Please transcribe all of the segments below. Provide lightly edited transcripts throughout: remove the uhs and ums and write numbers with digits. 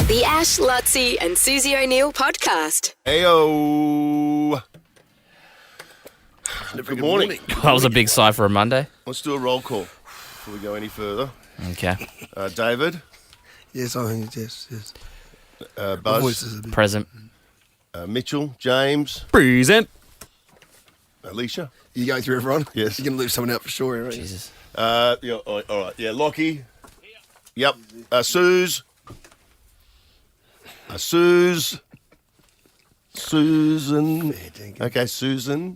The Ash, Luttsy and Susie O'Neill podcast. Heyo. Good morning. That was a big sigh for a Monday. Let's do a roll call before we go any further. Okay. David. Yes, I think yes. Buzz. Voice is a bit- Present. Mitchell. James. Present. Alicia. You going through everyone? Yes. You're going to leave someone out for sure, right? Jesus. Yeah, all right. Yeah, Lachie. Yep. Suze. Susan. Okay, Susan.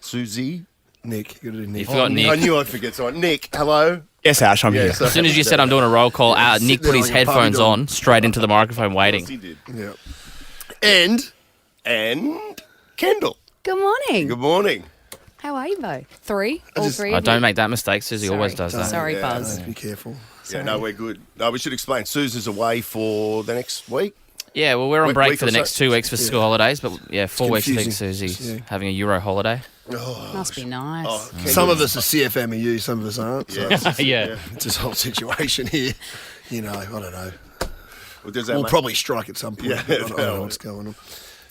Susie. Nick. You got to do Nick. You forgot Nick. I knew I'd forget someone. Nick, hello. Yes, Ash, I'm here. As soon as you said I'm doing a roll call, Nick there put his like a puppy headphones dog. on, straight into the microphone Yes, waiting. he did. Yeah. And And Kendall. Good morning. Good morning. How are you both? Three? All just- three I of don't you? make that mistake. Susie always does that. Sorry, Yeah. Buzz. be careful. Yeah, no, we're good. No, we should explain. Susan's away for the next week. Yeah, well, we're on Week break for or the so. next 2 weeks for school holidays, but 4 weeks I think confusing. Susie's Yeah. having a Euro holiday. Must be nice. Oh, Kendall. Some of us are CFMEU, some of us aren't. So it's, Yeah. it's this whole situation here. You know, I don't know. Well, does that We'll make- probably strike at some point. Yeah, I don't know what's going on.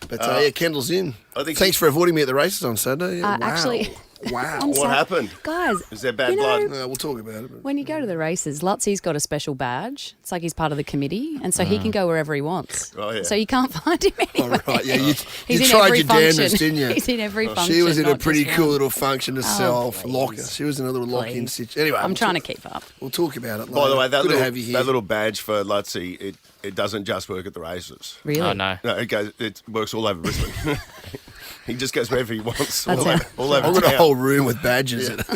But Kendall's in. I think Thanks for avoiding me at the races on Saturday. Yeah, wow. Actually, Wow. What happened? guys, Is there bad you know, blood? We'll talk about it. But when you go to the races, Lutsy's got a special badge. It's like he's part of the committee, and so he can go wherever he wants. Oh, yeah. So you can't find him anywhere. All right, yeah, you He's in tried every your function. damnedest, didn't you? He's in every function. She was in a not pretty just cool one. little function herself, please. locker. She was in a little lock-in Please. situation. Anyway, I'm trying to keep up. We'll talk about it later. By the way, Good to have you here. that little badge for Luttsy, it doesn't just work at the races. Really? Oh, no. No, it works all over Brisbane. He just goes wherever he wants. That's all it. over, all over I've got a town. whole room with badges in it.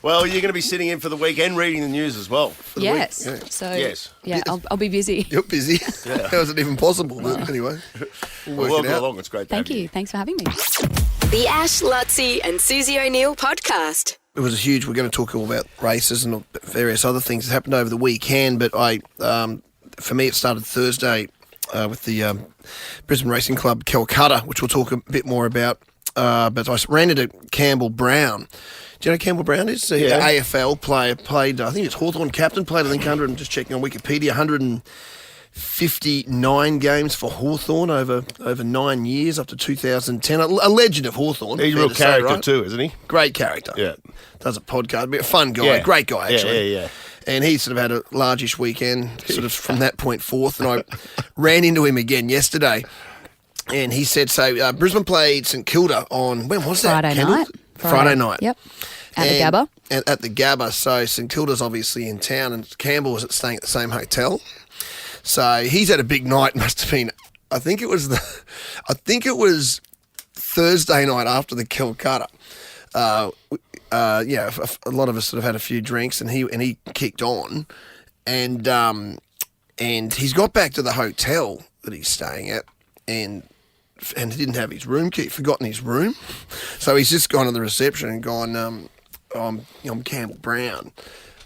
Well, you're going to be sitting in for the weekend reading the news as well. Yes. Yeah. So Yes. yeah, I'll be busy. You're busy. How is it even possible? But anyway, we'll work Welcome it out. along. It's great to Thank have you. Thanks for having me. The Ash, Luttsy and Susie O'Neill podcast. It was huge. We're going to talk all about races and various other things that happened over the weekend. But for me, it started Thursday with the Brisbane Racing Club Calcutta, which we'll talk a bit more about. But I ran into Campbell Brown. Do you know who Campbell Brown is? The AFL player, played, I think it's Hawthorn captain, played, I think, I'm just checking on Wikipedia, 159 games for Hawthorn over 9 years, up to 2010. A legend of Hawthorn. He's a fair real to say, character right? too, isn't he? Great character. Yeah. Does a podcast. A fun guy. Yeah. Great guy, actually. Yeah. And he sort of had a largish weekend, sort of from that point forth. And I ran into him again yesterday. And he said, so Brisbane played St Kilda on, when was that? Friday Kendall? night. Friday night. Yep. At the Gabba. At the Gabba. So St Kilda's obviously in town and Campbell was staying at the same hotel. So he's had a big night. Must have been, I think it was Thursday night after the Calcutta. A lot of us sort of had a few drinks, and he kicked on, and he's got back to the hotel that he's staying at, and he didn't have his room key, forgotten his room, so he's just gone to the reception and gone, I'm Campbell Brown.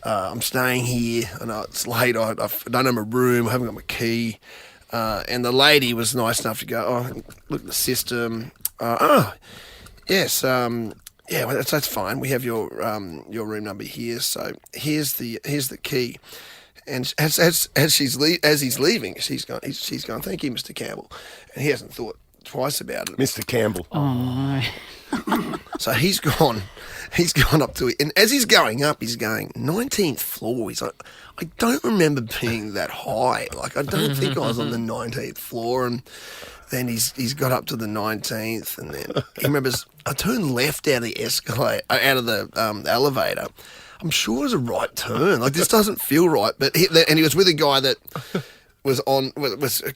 I'm staying here. I know it's late. I don't have my room. I haven't got my key. And the lady was nice enough to go, look at the system. Yes. Yeah, well, that's fine. We have your room number here. So here's the key. And as he's leaving, she's gone. Thank you, Mr. Campbell. And he hasn't thought twice about it. Mr. Campbell. Oh, So he's gone up to it, and as he's going up, he's going 19th floor. He's like, I don't remember being that high. Like I don't think I was on the 19th floor. And then he's got up to the 19th, and then he remembers I turned left out of the escalator, out of the elevator. I'm sure it was a right turn. Like this doesn't feel right. But he was with a guy that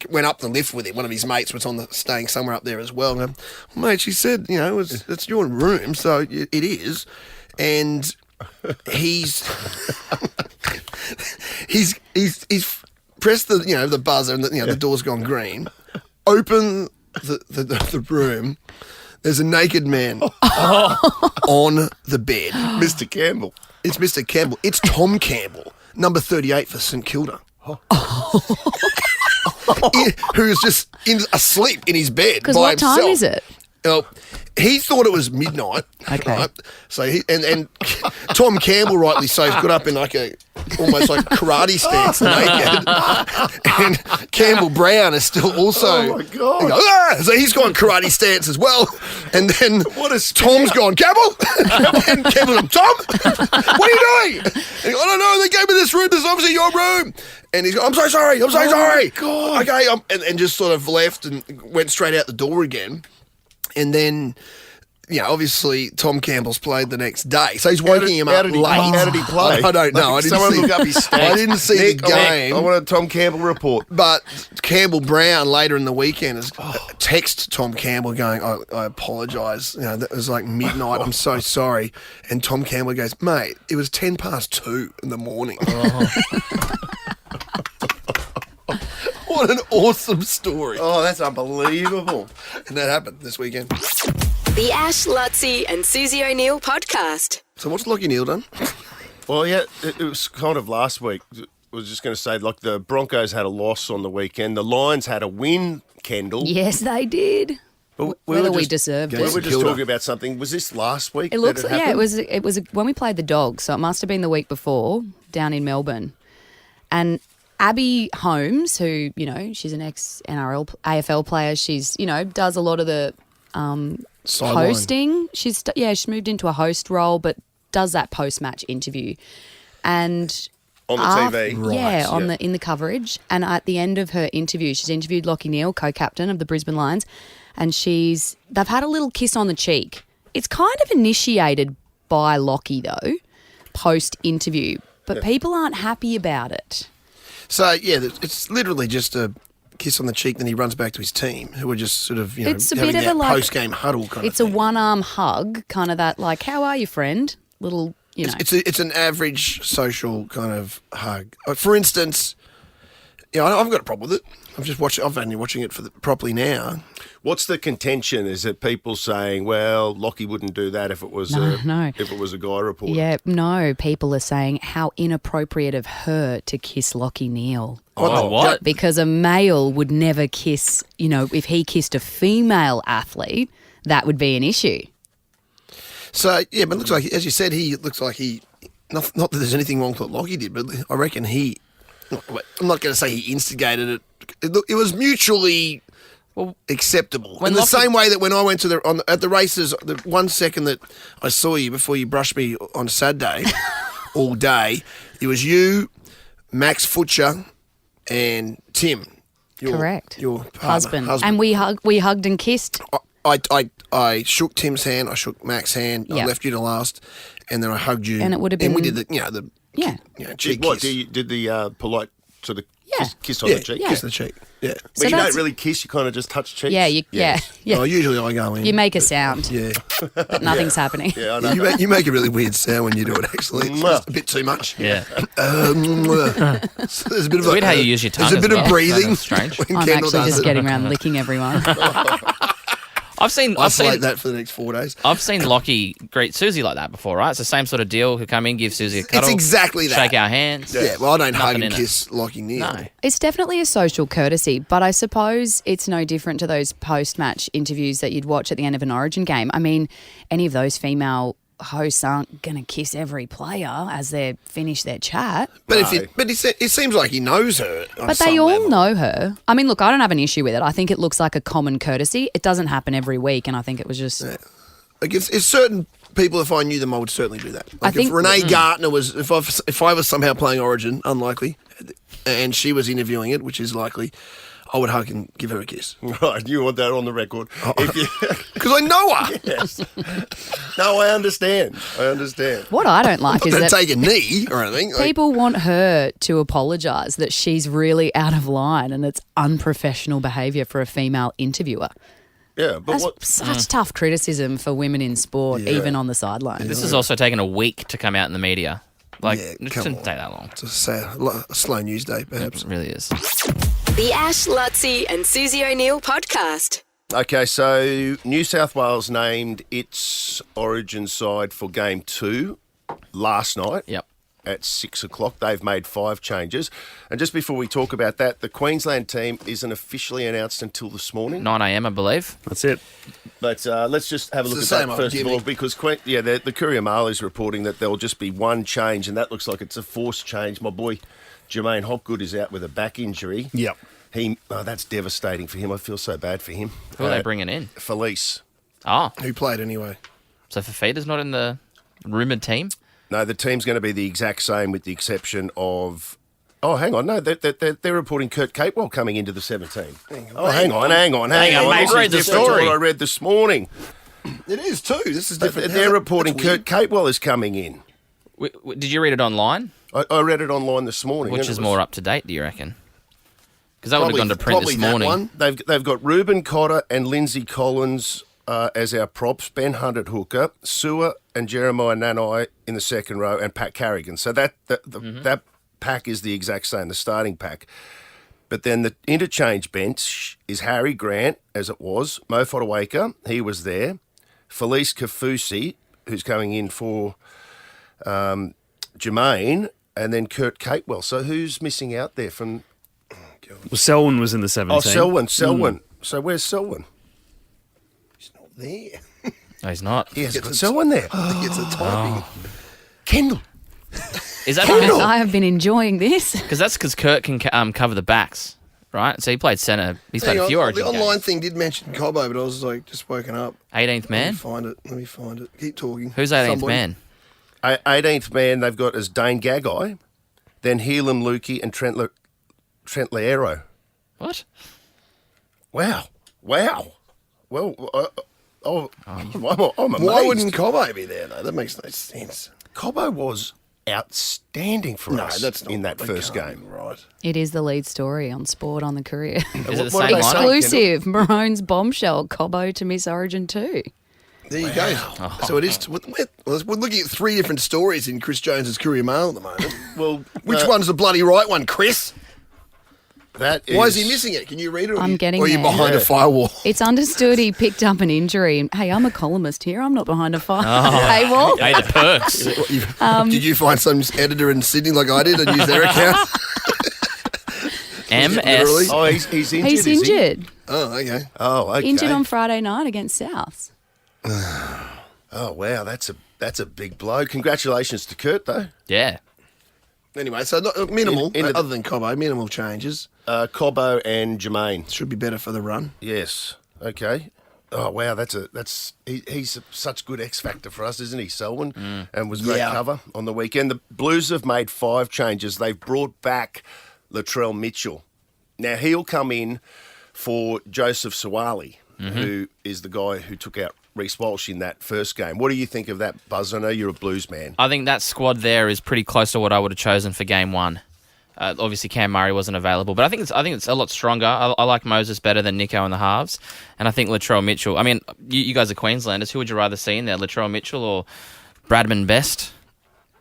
went up the lift with him. One of his mates was staying somewhere up there as well. And, mate, she said, it's your room, so it is. And he's pressed the buzzer, and the door's gone green. Open the room. There's a naked man on the bed. Mr. Campbell. It's Mr. Campbell. It's Tom Campbell, number 38 for St Kilda. Who's just asleep in his bed because by what himself. time is it? Oh, he thought it was midnight. Okay. Right? So and Tom Campbell, rightly so, has got up in like almost like karate stance naked, and Campbell Brown is still also. Oh my God. He goes, "Ah!" So he's gone karate stance as well, and then What a Tom's gone Campbell, and Campbell's gone, Tom, what are you doing? And he goes, I don't know. They gave me this room. This is obviously your room. And he's going, I'm so sorry. I'm so sorry. God. Okay, and just sort of left and went straight out the door again. And then, obviously Tom Campbell's played the next day, so he's waking him up late. How did he play? I don't know. I didn't Someone see, look up his stats. I didn't see Nick, the game. I want a Tom Campbell report. But Campbell Brown later in the weekend has texted Tom Campbell going, I apologise. That was like midnight. I'm so sorry. And Tom Campbell goes, mate, it was 2:10 in the morning. What an awesome story. Oh, that's unbelievable. And that happened this weekend. The Ash, Luttsy and Susie O'Neil podcast. So what's Lachie Neale done? Well, yeah, it was kind of last week. I was just going to say, like, the Broncos had a loss on the weekend. The Lions had a win, Kendall. Yes, they did. But Whether we just- deserved We it. were just Kilda. talking about something. Was this last week? It looks that like, happened? it was when we played the Dogs, so it must have been the week before down in Melbourne. And Abby Holmes, who, she's an ex-NRL, AFL player, she's, does a lot of the Sideline. hosting. She's moved into a host role, but does that post-match interview. And On the TV. Yeah, in the coverage. And at the end of her interview, she's interviewed Lachie Neale, co-captain of the Brisbane Lions, and they've had a little kiss on the cheek. It's kind of initiated by Lachie though, post-interview, but people aren't happy about it. So, it's literally just a kiss on the cheek, then he runs back to his team, who are just sort of, It's a having bit of that a, like- post-game huddle kind It's of a thing. one-arm hug, kind of that, like, how are you, friend? Little, It's an average social kind of hug. For instance, I've got a problem with it. I'm only watching it properly now. What's the contention? Is it people saying, well, Lachie wouldn't do that if it was No. if it was a guy reporter? Yeah, no, people are saying how inappropriate of her to kiss Lachie Neale. What? Because a male would never kiss, if he kissed a female athlete, that would be an issue. So, but it looks like, as you said, not that there's anything wrong with what Lachie did, but I reckon I'm not going to say he instigated it. It was mutually acceptable. In the same way that when I went to at the races, the 1 second that I saw you before you brushed me on Saturday all day, it was you, Max Futcher, and Tim. Correct. Your partner, husband. And we hugged and kissed. I shook Tim's hand, I shook Max's hand, I Yep. left you to last, and then I hugged you. And it would have And we been- did the cheek Did what? kiss. Did the polite sort of Yeah. kiss on Yeah, the cheek? kiss the cheek. Yeah. But So you don't that's- really kiss, you kind of just touch cheeks? Yeah. Oh, usually I go in. You make a sound, Yeah. but nothing's happening. Yeah, I know. You make a really weird sound when you do it, actually. It's just a bit too much. Yeah. So there's a bit of Weird how you use your tongue There's a as bit well. of breathing. That's strange. when I'm Kendall actually does just it. getting around licking everyone. I've seen Isolate that for the next 4 days. I've seen Lachie greet Susie like that before, right? It's the same sort of deal. He'll come in, give Susie a cuddle. It's exactly that. Shake our hands. Yeah, well, I don't hug Nothing and in it. kiss Lachie Neale. No. It's definitely a social courtesy, but I suppose it's no different to those post-match interviews that you'd watch at the end of an Origin game. I mean, any of those female hosts aren't going to kiss every player as they finish their chat. But it seems like he knows her. But they all know her. I mean, look, I don't have an issue with it. I think it looks like a common courtesy. It doesn't happen every week, and I think it was just... Like it's certain people, if I knew them, I would certainly do that. Like I think- if Renee Gartner was, if I was somehow playing Origin, unlikely, and she was interviewing it, which is likely, I would hug and give her a kiss. Right, you want that on the record. Because I know her. Yes. No, I understand. What I don't like I'm is not going that to take a knee or anything. Like, people want her to apologise that she's really out of line and it's unprofessional behaviour for a female interviewer. Yeah, but That's what? such tough criticism for women in sport, even on the sideline. This has also taken a week to come out in the media. Like, Yeah, it come shouldn't on. take that long. it's a slow news day, perhaps. It really is. The Ash, Luttsy and Susie O'Neil podcast. Okay, so New South Wales named its Origin side for Game 2 last night. Yep. at 6 o'clock. They've made 5 changes. And just before we talk about that, the Queensland team isn't officially announced until this morning. 9 a.m, I believe. That's it. But let's just have a look It's at the that same first of old all, because the Courier Mail is reporting that there'll just be one change, and that looks like it's a forced change. My boy Jermaine Hopgood is out with a back injury. Yep. That's devastating for him. I feel so bad for him. Who are they bringing in? Felice. Oh, Who played anyway? so Fafita's not in the rumoured team? No, the team's going to be the exact same with the exception of... Oh, hang on. No, they're reporting Kurt Capewell coming into the 17. Hang on. Hang on, mate. This Read is the different to story. what I read this morning. It is too. This is different. They're reporting That's weird. Kurt Capewell is coming in. Did you read it online? I read it online this morning. Which and it is was- more up to date, do you reckon? Because that would have gone to print probably this that morning. one. They've got Ruben Cotter and Lindsay Collins as our props, Ben Hunt at hooker, Sewer and Jeremiah Nanai in the second row, and Pat Carrigan. So that pack is the exact same, the starting pack. But then the interchange bench is Harry Grant, as it was, Mo Fotuaika, he was there, Felice Kafusi, who's coming in for Jermaine, and then Kurt Capewell. So who's missing out there from... Well, Selwyn was in the 17. Oh, Selwyn. So where's Selwyn? He's not there. No, he's not. He hasn't got Selwyn there. I think it's a timing. Kendall. Is that I have been enjoying this. because Kurt can cover the backs, right? So he played centre. He's played Hang a few on, Origin the online games. thing did mention Cobbo, but I was like just woken up. 18th man. Let me find it. Keep talking. Who's 18th Somebody. man? 18th man they've got as Dane Gagai, then Helam Lukey and Trent Liero. What? Wow. Well, I'm amazed. Why wouldn't Cobbo be there though? That makes no sense. Cobbo was outstanding for No, us that's not in that that first can't game. be right. It is the lead story on Sport on the Courier. Is it the What same do they say? lineup? Exclusive. Maroon's bombshell. Cobbo to miss Origin 2. There you go. So it is. We're looking at 3 different stories in Chris Jones's Courier Mail at the moment. Well, Which one's the bloody right one, Chris? that is... Why is he missing it? Can you read it? I'm getting Or are you there. behind a firewall? It's understood he picked up an injury. Hey, I'm a columnist here. I'm not behind a paywall. Hey, the perks. Did you find some editor in Sydney like I did and use their account? Literally? MS. Oh, he's injured, He's is he? injured. Oh, okay. Oh, okay. Injured on Friday night against Souths. Oh, wow, that's a big blow. Congratulations to Kurt, though. Yeah. Anyway, so minimal, In- in the- other than Cobbo, minimal changes. Cobbo and Jermaine. Should be better for the run. Yes. Okay. Oh wow, he's such good X factor for us, isn't he, Selwyn? And was great Yeah. cover on the weekend. The Blues have made 5 changes. They've brought back Latrell Mitchell. Now he'll come in for Joseph Sawali, who is the guy who took out Reece Walsh in that first game. What do you think of that, Buzz? I know you're a Blues man. I think that squad there is pretty close to what I would have chosen for game 1. Obviously, Cam Murray wasn't available, but I think it's a lot stronger. I like Moses better than Nico in the halves, and I think Latrell Mitchell. I mean, you guys are Queenslanders. Who would you rather see in there, Latrell Mitchell or Bradman Best?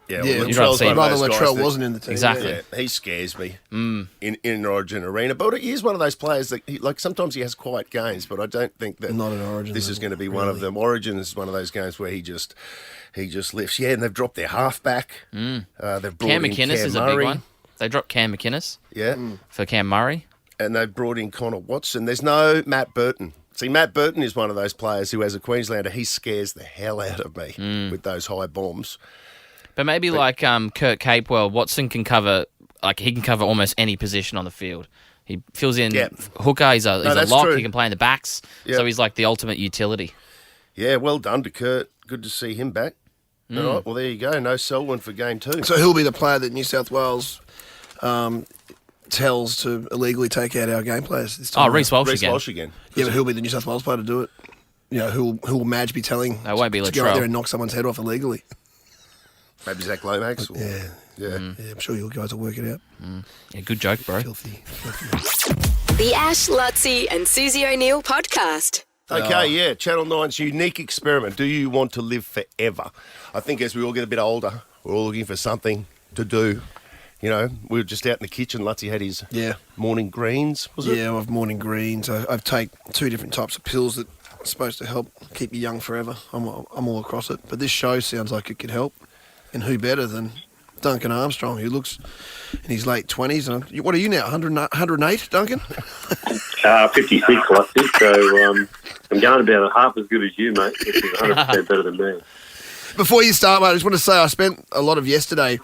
Yeah, Yeah, you'd rather Latrell's see one of rather those guys Latrell that- wasn't in the team. Exactly. Yeah, he scares me in Origin arena. But he's one of those players that, sometimes he has quiet games, but I don't think that Not an Origin this is level, going to be one of really. them. Origin is one of those games where he just lifts. Yeah, and they've dropped their halfback. They've brought Cam in McInnes Cam is a Murray. big one. They dropped Cam McInnes Yeah, for Cam Murray. and they've brought in Connor Watson. There's no Matt Burton. See, Matt Burton is one of those players who, as a Queenslander, he scares the hell out of me with those high bombs. But maybe like Kurt Capewell, Watson can cover, he can cover almost any position on the field. He fills in Yeah. hooker, he's a that's lock, true. he can play in the backs. Yeah. So he's like the ultimate utility. Yeah, well done to Kurt. Good to see him back. All right, well, there you go. No Selwyn for game 2. So he'll be the player that New South Wales tells to illegally take out our game players this time. Oh, Reece Walsh Reece again. Walsh again. Yeah, but he'll be the New South Wales player to do it. You know, who will Madge be telling That won't be to go out Latrell. there and knock someone's head off illegally? Maybe Zach Lomax. Yeah. Yeah. Yeah, I'm sure you guys will work it out. Yeah, good joke, bro. Filthy. The Ash, Luttsy and Susie O'Neill podcast. Okay, yeah. Channel 9's unique experiment. Do you want to live forever? I think as we all get a bit older, we're all looking for something to do. You know, we were just out in the kitchen. Luttsy had his morning greens, was it? Yeah, I've morning greens. I've taken 2 different types of pills that are supposed to help keep you young forever. I'm all across it. But this show sounds like it could help. And who better than Duncan Armstrong, who looks in his late 20s. And what are you now, 108, Duncan? 56, Luttsy. So I'm going about half as good as you, mate, which is 100% better than me. Before you start, mate, I just want to say I spent a lot of yesterday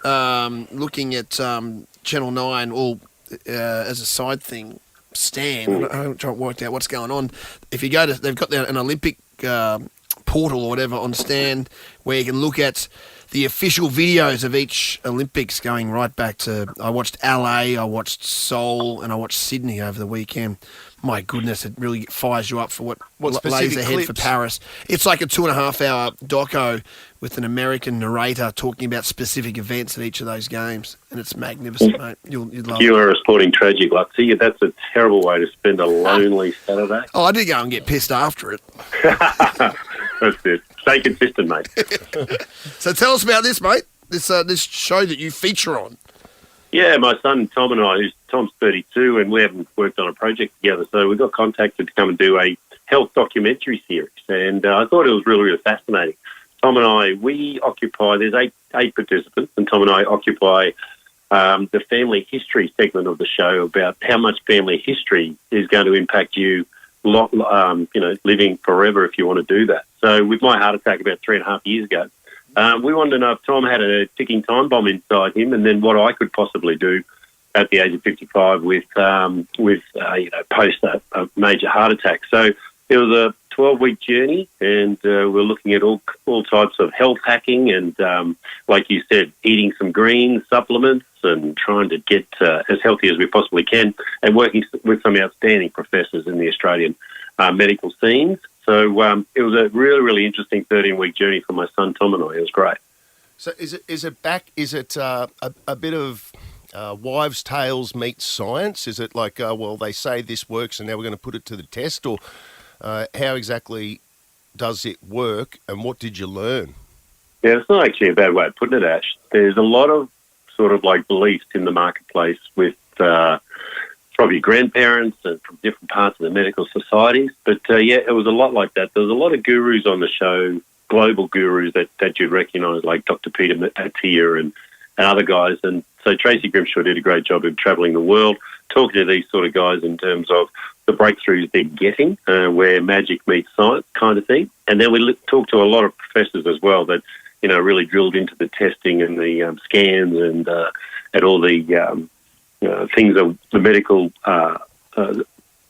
looking at Channel 9 all as a side thing. Stan, I haven't tried to work out what's going on. If you go to, they've got an Olympic portal or whatever on Stan where you can look at the official videos of each Olympics going right back to, I watched LA, I watched Seoul, and I watched Sydney over the weekend. My goodness, it really fires you up for what lays ahead clips? for Paris. It's like a 2.5-hour doco with an American narrator talking about specific events at each of those games, and it's magnificent, mate. You'd love You it. are a sporting tragic, Luttsy. That's a terrible way to spend a lonely Saturday. Oh, I did go and get pissed after it. That's it. Stay consistent, mate. So tell us about this, mate. This show that you feature on. Yeah, my son Tom and I, Tom's 32, and we haven't worked on a project together, so we got contacted to come and do a health documentary series, and I thought it was really, really fascinating. Tom and I, there's eight participants, and Tom and I occupy the family history segment of the show about how much family history is going to impact you, living forever if you want to do that. So with my heart attack about 3.5 years ago, we wanted to know if Tom had a ticking time bomb inside him, and then what I could possibly do at the age of 55 with post a major heart attack. So it was a 12-week journey, and we're looking at all types of health hacking and, like you said, eating some greens, supplements, and trying to get as healthy as we possibly can, and working with some outstanding professors in the Australian medical scenes. So it was a really, really interesting 13-week journey for my son Tom and I. It was great. So is it a bit of wives' tales meets science? Is it like, they say this works and now we're going to put it to the test? Or how exactly does it work, and what did you learn? Yeah, it's not actually a bad way of putting it, Ash. There's a lot of sort of like beliefs in the marketplace with probably grandparents and from different parts of the medical societies. But, it was a lot like that. There was a lot of gurus on the show, global gurus that you'd recognise, like Dr. Peter Attia and other guys. And so Tracy Grimshaw did a great job of travelling the world, talking to these sort of guys in terms of the breakthroughs they're getting, where magic meets science kind of thing. And then we talked to a lot of professors as well that, really drilled into the testing and the scans and all the things that the medical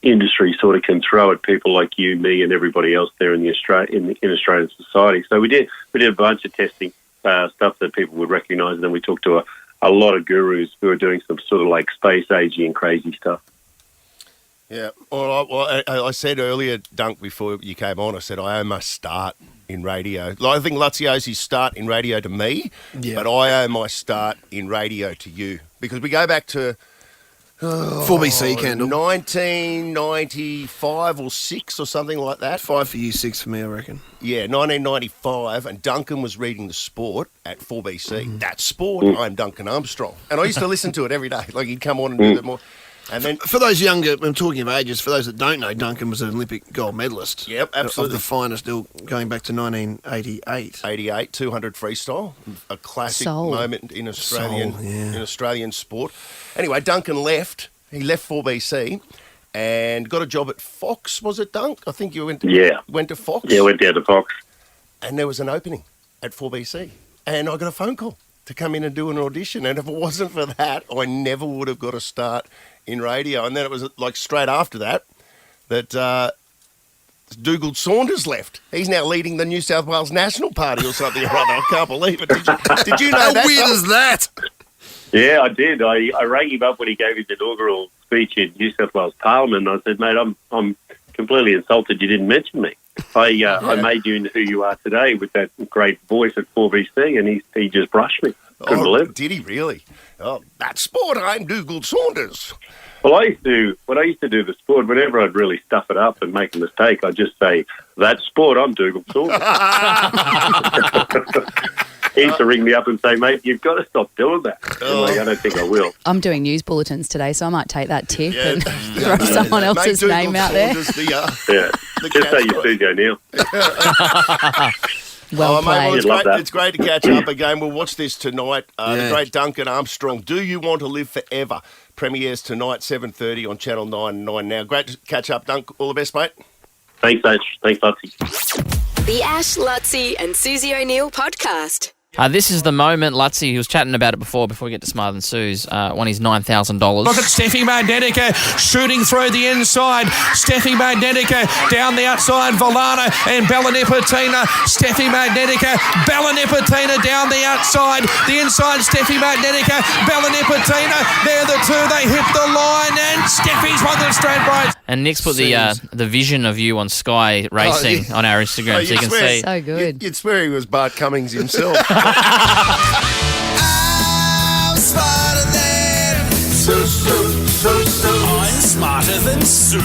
industry sort of can throw at people like you, me, and everybody else there in Australian society. So we did a bunch of testing stuff that people would recognise, and then we talked to a lot of gurus who are doing some sort of like space agey and crazy stuff. Yeah. Well, I said earlier, Dunk, before you came on, I said I must start in radio. I think Luttsy owes his start in radio to me, but I owe my start in radio to you, because we go back to 4BC, Kendall. 1995 or 6 or something like that. 5 for you, 6 for me, I reckon. Yeah, 1995, and Duncan was reading the Sport at 4BC. That's Sport. I'm Duncan Armstrong. And I used to listen to it every day. Like, he'd come on and do that more. And then, for those younger, I'm talking of ages, for those that don't know, Duncan was an Olympic gold medalist. Yep, absolutely. Of the finest, still going back to 1988. 88, 200 freestyle, a classic moment in Australian sport. Anyway, Duncan left. He left 4BC and got a job at Fox, was it, Dunk? I think you went to Fox. Yeah, went down to Fox. And there was an opening at 4BC. And I got a phone call to come in and do an audition. And if it wasn't for that, I never would have got a start in radio. And then it was like straight after that Dougal Saunders left. He's now leading the New South Wales National Party or something or other. I can't believe it. Did you know How that? How weird is that? Yeah, I did. I rang him up when he gave his inaugural speech in New South Wales Parliament. I said, mate, I'm completely insulted you didn't mention me. I made you into who you are today with that great voice at 4BC, and he just brushed me. Couldn't believe it. Did he really? Oh, that's Sport. I'm Dougal Saunders. Well, when I used to do the Sport, whenever I'd really stuff it up and make a mistake, I'd just say, that's Sport, I'm Dougal Saunders. He used to ring me up and say, mate, you've got to stop doing that. I'm like, I don't think I will. I'm doing news bulletins today, so I might take that tip and throw someone else's name out there. Just say you're Susie O'Neale. Well mate, played. it's Love great. that. It's great to catch up again. We'll watch this tonight. The Yeah. great Duncan Armstrong. Do you want to live forever? Premieres tonight, 7:30 on Channel 9 Now. Great to catch up, Dunk. All the best, mate. Thanks, Ash. Thanks, Luttsy. The Ash, Luttsy and Susie O'Neil podcast. This is the moment, Luttsy, he was chatting about it before we get to Smarter Than Sue's, won his $9,000. Look at Steffi Magnetica shooting through the inside. Steffi Magnetica down the outside. Volana and Bella Nipotina. Steffi Magnetica. Bella Nipotina down the outside. The inside, Steffi Magnetica. Bella Nipotina. They're the two. They hit the line and Steffi's won the Stradbroke. And Nick's put the vision of you on Sky Racing yeah. on our Instagram, so you can swear. see. So good. You'd swear he was Bart Cummings himself. I'm smarter than I'm smarter than Sue.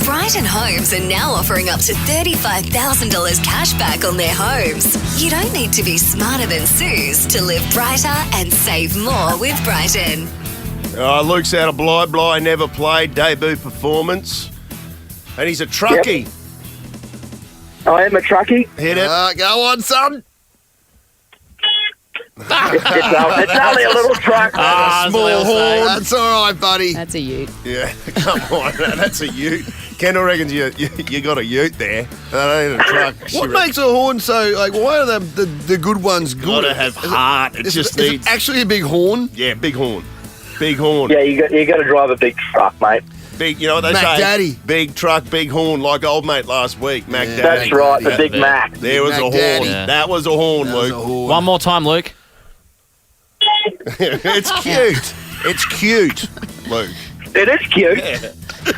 Brighton Homes are now offering up to $35,000 cash back on their homes. You don't need to be smarter than Sue's to live brighter and save more with Brighton. Luke's out of Bly, never played, debut performance. And he's a truckie. I am a truckie. Hit it. Go on, son. It's only a little truck. Small horn. That's all right, buddy. That's a ute. Yeah, come on. That's a ute. Kendall reckons you got a ute there. That ain't a truck. What makes a horn so, like, why are the good ones good? Gotta have heart. It just is needs... it actually a big horn? Yeah, big horn. Big horn. Yeah, you got to drive a big truck, mate. Big, you know what they Mac say? Daddy. Big truck, big horn, like old mate last week, Mac Yeah. Daddy. That's right, the Yeah, Big there. Mac. There was Mac a horn. Daddy. Yeah. That was a horn, That was Luke. a horn. One more time, Luke. It's cute. It's cute, Luke. It is cute.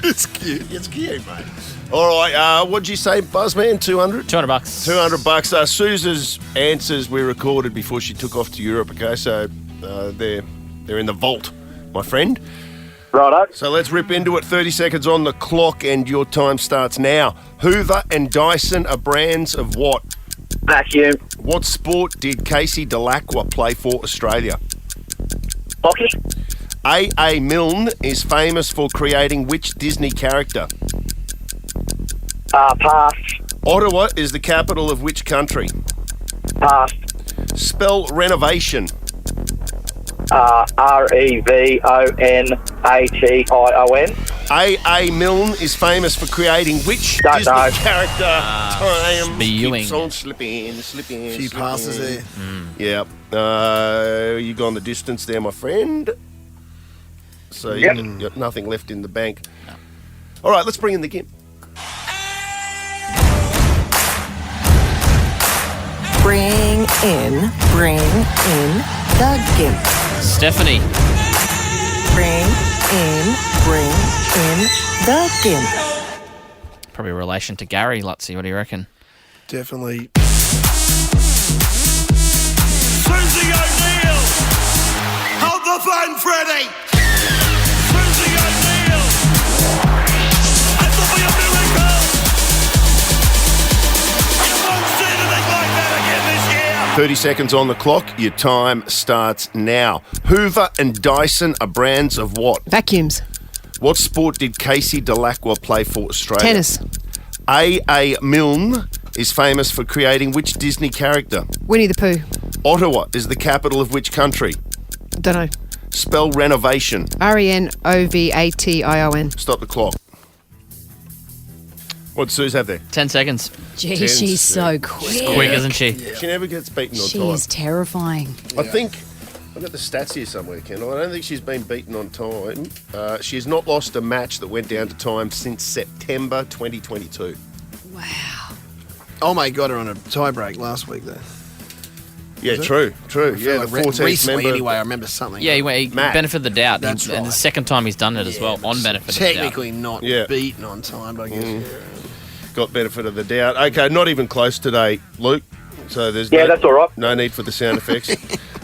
It's cute. It's cute, mate. All right, what'd you say, Buzzman? 200? $200. $200. Susan's answers we recorded before she took off to Europe, okay? So they're in the vault, my friend. Righto. So let's rip into it. 30 seconds on the clock and your time starts now. Hoover and Dyson are brands of what? Vacuum. What sport did Casey Delacroix play for Australia? Hockey. A. Milne is famous for creating which Disney character? Pass. Ottawa is the capital of which country? Pass. Spell renovation. REVONATION. A. Milne is famous for creating which Don't Disney know. character? Time spewing. keeps on slipping. Few passes there. Yeah. You gone the distance there, my friend. So Yep. you've got nothing left in the bank. All right, let's bring in the gimp. Bring in the gimp. Stephanie. Bring in the gimp. Probably a relation to Gary, Luttsy. What do you reckon? Definitely. Susie O'Neil. Hold the phone, Freddie. Susie O'Neil. It will be a miracle. You won't see anything like that again this year. 30 seconds on the clock. Your time starts now. Hoover and Dyson are brands of what? Vacuums. What sport did Casey Delacroix play for Australia? Tennis. A. Milne is famous for creating which Disney character? Winnie the Pooh. Ottawa is the capital of which country? Don't know. Spell renovation. RENOVATION. Stop the clock. What'd Suze have there? 10 seconds. Gee, Tense, she's so quick. Quick, isn't she? She never gets beaten on She time. is terrifying. I think I've got the stats here somewhere, Kendall. I don't think she's been beaten on time. She's not lost a match that went down to time since September 2022. Wow. Oh, mate, got her on a tie break last week, though. Yeah, true. Yeah, the 14th recently, member. anyway, I remember something. Yeah, he Matt. benefit of the doubt. That's And the right. second time he's done it as well, on benefit of the doubt. Technically not Yeah. beaten on time, but I guess. Got benefit of the doubt. Okay, not even close today, Luke. So there's That's all right. no need for the sound effects.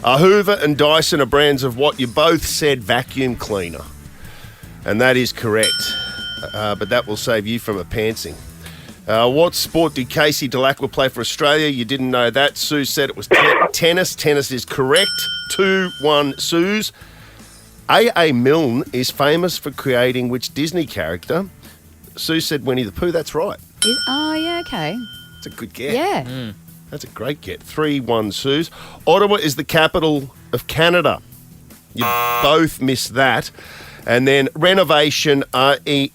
Hoover and Dyson are brands of what? You both said vacuum cleaner. And that is correct. But that will save you from a pantsing. What sport did Casey Delacroix play for Australia? You didn't know that. Sue said it was tennis. Tennis is correct. 2-1 Suze. A. Milne is famous for creating which Disney character? Sue said Winnie the Pooh. That's right. Oh, yeah, okay. It's a good guess. Yeah. That's a great get. 3-1 Suze. Ottawa is the capital of Canada. You both missed that. And then renovation, Renovatation.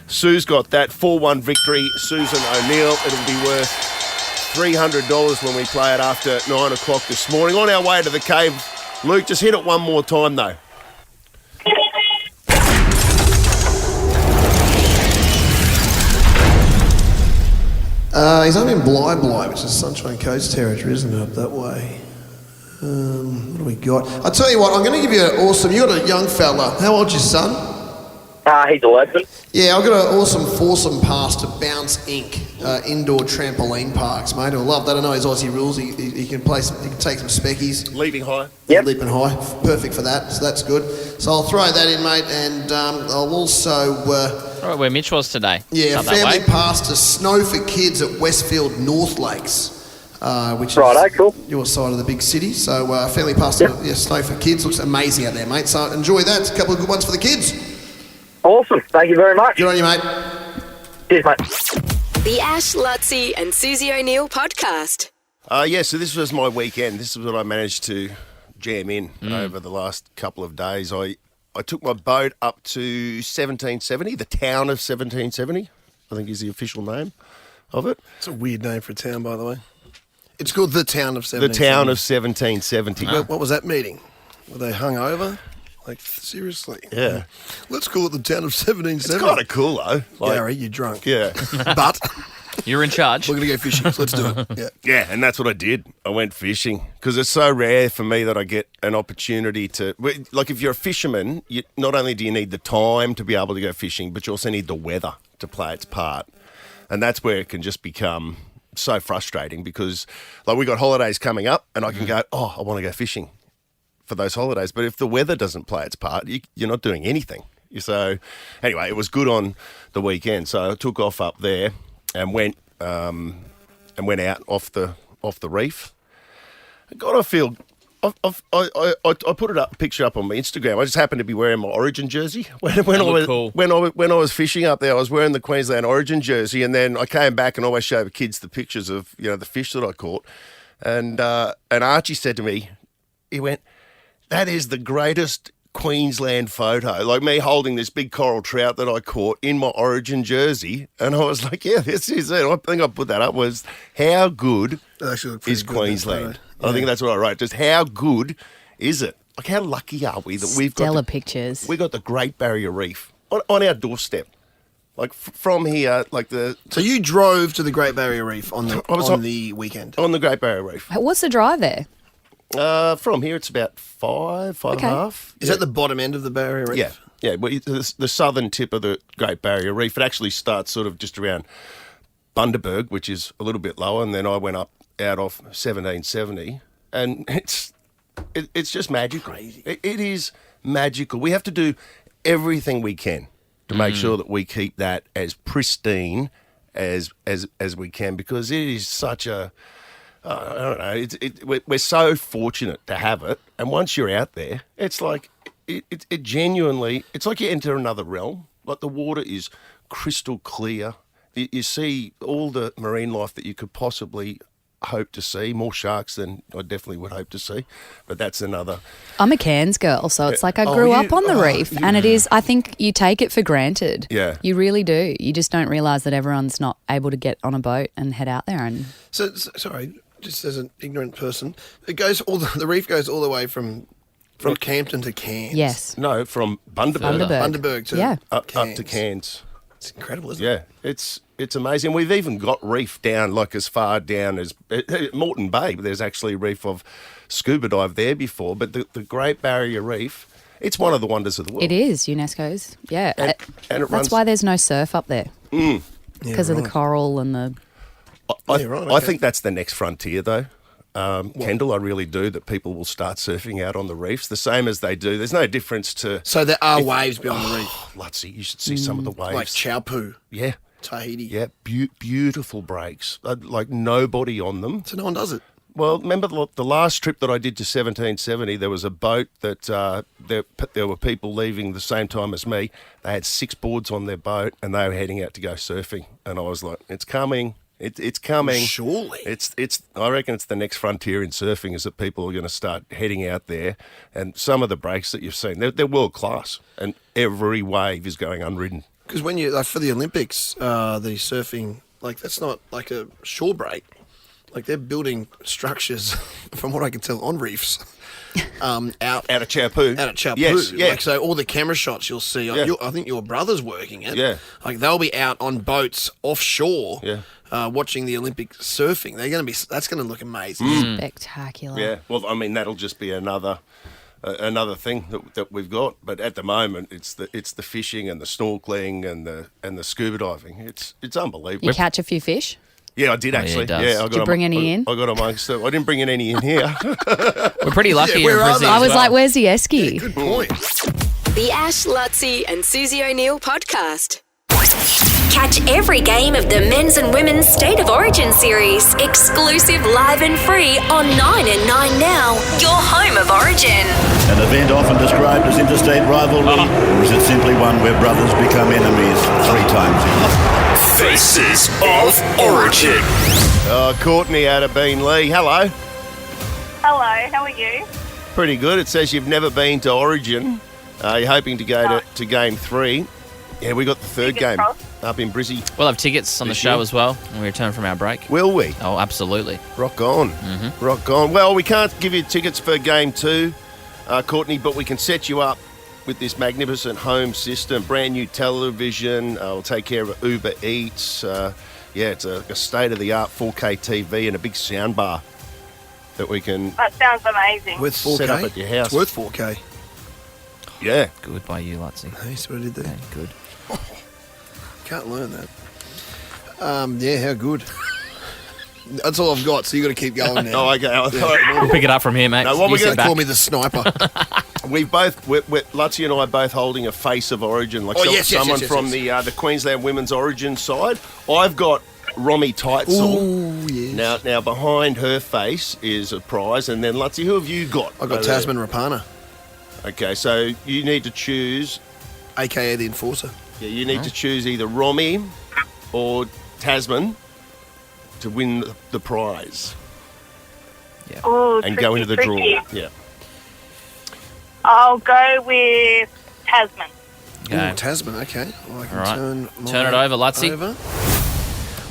Sue's got that 4-1 victory. Susan O'Neill. It'll be worth $300 when we play it after 9 o'clock this morning. On our way to the cave, Luke, just hit it one more time though. He's only in Bly, which is Sunshine Coast territory, isn't it, up that way? What do we got? I'll tell you what, I'm going to give you an awesome... You got a young fella. How old's your son? He's 11. Yeah, I've got an awesome foursome pass to Bounce Inc. Indoor trampoline parks, mate. He'll love that. I know his Aussie rules. He can play some, he can take some speckies. Leaping high. Yep. Leaping high. Perfect for that. So that's good. So I'll throw that in, mate, and I'll also... Right where Mitch was today. Yeah, Not that family way. pass to Snow for Kids at Westfield North Lakes. Which Righto, is cool. your side of the big city. So family pass to Snow for Kids. Looks amazing out there, mate. So enjoy that. It's a couple of good ones for the kids. Awesome. Thank you very much. Good on you, mate. Cheers, mate. The Ash, Luttsy and Susie O'Neill podcast. So this was my weekend. This is what I managed to jam in over the last couple of days. I took my boat up to 1770, the town of 1770, I think is the official name of it. It's a weird name for a town, by the way. It's called the town of 1770. The town of 1770. What was that meeting? Were they hung over? Like, seriously? Yeah. Let's call it the town of 1770. It's kind of cool, though. Like, Gary, you're drunk. Yeah. But You're in charge. we're going to go fishing, so let's do it. Yeah. Yeah, and that's what I did. I went fishing because it's so rare for me that I get an opportunity to... Like, if you're a fisherman, not only do you need the time to be able to go fishing, but you also need the weather to play its part. And that's where it can just become so frustrating because, like, we got holidays coming up and I can go, I want to go fishing for those holidays. But if the weather doesn't play its part, you're not doing anything. So, anyway, it was good on the weekend. So I took off up there and went out off the reef. God, I feel I put a picture up on my Instagram. I just happened to be wearing my Origin jersey when I was fishing up there. I was wearing the Queensland Origin jersey, and then I came back and always show the kids the pictures of the fish that I caught. And Archie said to me, he went, "That is the greatest Queensland photo, like me holding this big coral trout that I caught in my Origin jersey." And I was like, yeah, this is it. I think I put that up, was how good is Queensland? Yeah. I think that's what I wrote. Just how good is it? Like, how lucky are we that we've got Stellar pictures. We got the Great Barrier Reef on our doorstep. Like from here, like the... So you drove to the Great Barrier Reef on the weekend? On the Great Barrier Reef. What's the drive there? From here, it's about five and a half. Is that the bottom end of the Barrier Reef? Yeah. Yeah, well, the southern tip of the Great Barrier Reef. It actually starts sort of just around Bundaberg, which is a little bit lower, and then I went up out of 1770, and it's just magical. It is magical. We have to do everything we can to make sure that we keep that as pristine as we can, because it is such a... I don't know. We're so fortunate to have it, and once you're out there, it's like it genuinely. It's like you enter another realm. Like, the water is crystal clear. You see all the marine life that you could possibly hope to see. More sharks than I definitely would hope to see, but that's another. I'm a Cairns girl, so it's like I grew up on the reef, and it is. I think you take it for granted. Yeah, you really do. You just don't realise that everyone's not able to get on a boat and head out there. And sorry. Just as an ignorant person, the reef goes all the way from Campton to Cairns. Yes. No, from Bundaberg. Bundaberg to up to Cairns. It's incredible, isn't it? Yeah, it's amazing. We've even got reef down, like as far down as Moreton Bay. There's actually a reef of scuba dive there before, but the Great Barrier Reef, it's one of the wonders of the world. It is UNESCO's. Yeah, and that's why there's no surf up there. Because of the coral and the... I think that's the next frontier, though. Kendall, I really do, that people will start surfing out on the reefs, the same as they do. There's no difference to... So there are waves beyond the reef? Luttsy, you should see some of the waves. Like Chaupu? Yeah. Tahiti? Yeah, beautiful breaks. Like, nobody on them. So no one does it? Well, remember the last trip that I did to 1770, there was a boat that there were people leaving the same time as me. They had 6 boards on their boat and they were heading out to go surfing. And I was like, it's coming. It's coming. Surely. I reckon it's the next frontier in surfing is that people are going to start heading out there. And some of the breaks that you've seen, they're world class. And every wave is going unridden. Because when you, like for the Olympics, the surfing, like that's not like a shore break. Like they're building structures, from what I can tell, on reefs. Out of Chapoo. Out of Chapoo. Yes, yeah. Like, so all the camera shots you'll see, I think your brother's working it. Yeah. Like they'll be out on boats offshore. Yeah. Watching the Olympic surfing. That's going to look amazing. Spectacular. Yeah. Well, I mean, that'll just be another thing that we've got. But at the moment, it's the fishing and the snorkeling and the scuba diving. It's unbelievable. You catch a few fish? Yeah, I did actually. Did you bring any in? I got amongst it. I didn't bring any in here. We're pretty lucky in Brazil. I was like, where's the esky? Good point. The Ash, Luttsy and Susie O'Neil podcast. Catch every game of the Men's and Women's State of Origin series, exclusive, live and free on 9 and 9 Now, your home of Origin. An event often described as interstate rivalry, or is it simply one where brothers become enemies 3 times in life? Faces of Origin. Courtney out of Beenleigh. Hello. Hello, how are you? Pretty good. It says you've never been to Origin. You're hoping to go to Game 3. Yeah, we got the third game up in Brizzy. We'll have tickets on the show as well when we return from our break. Will we? Oh, absolutely. Rock on. Rock on. Well, we can't give you tickets for Game 2, Courtney, but we can set you up with this magnificent home system, brand new television. We'll take care of Uber Eats. It's a state-of-the-art 4K TV and a big sound bar that we can... That sounds amazing. Worth 4K? Set up at your house. It's worth 4K. Yeah. Good by you, Luttsy. Hey, see what I did there? Yeah, good. Can't learn that. How good. That's all I've got, so you got to keep going now. Oh, okay. We'll pick it up from here, mate. No, what we're going to call me the sniper. Luttsy and I are both holding a face of Origin, like someone from the Queensland Women's Origin side. I've got Romy Tightsall. Oh, yes. Now behind her face is a prize, and then Luttsy, who have you got? I've got Tasman Rapana. Okay, so you need to choose... AKA the Enforcer. Yeah, you need to choose either Romy or Tasman to win the prize. Yeah. Oh, and go into the draw. Yeah. I'll go with Tasman. Okay. Ooh, Tasman, okay. Well, I can All right. turn it over, Luttsy.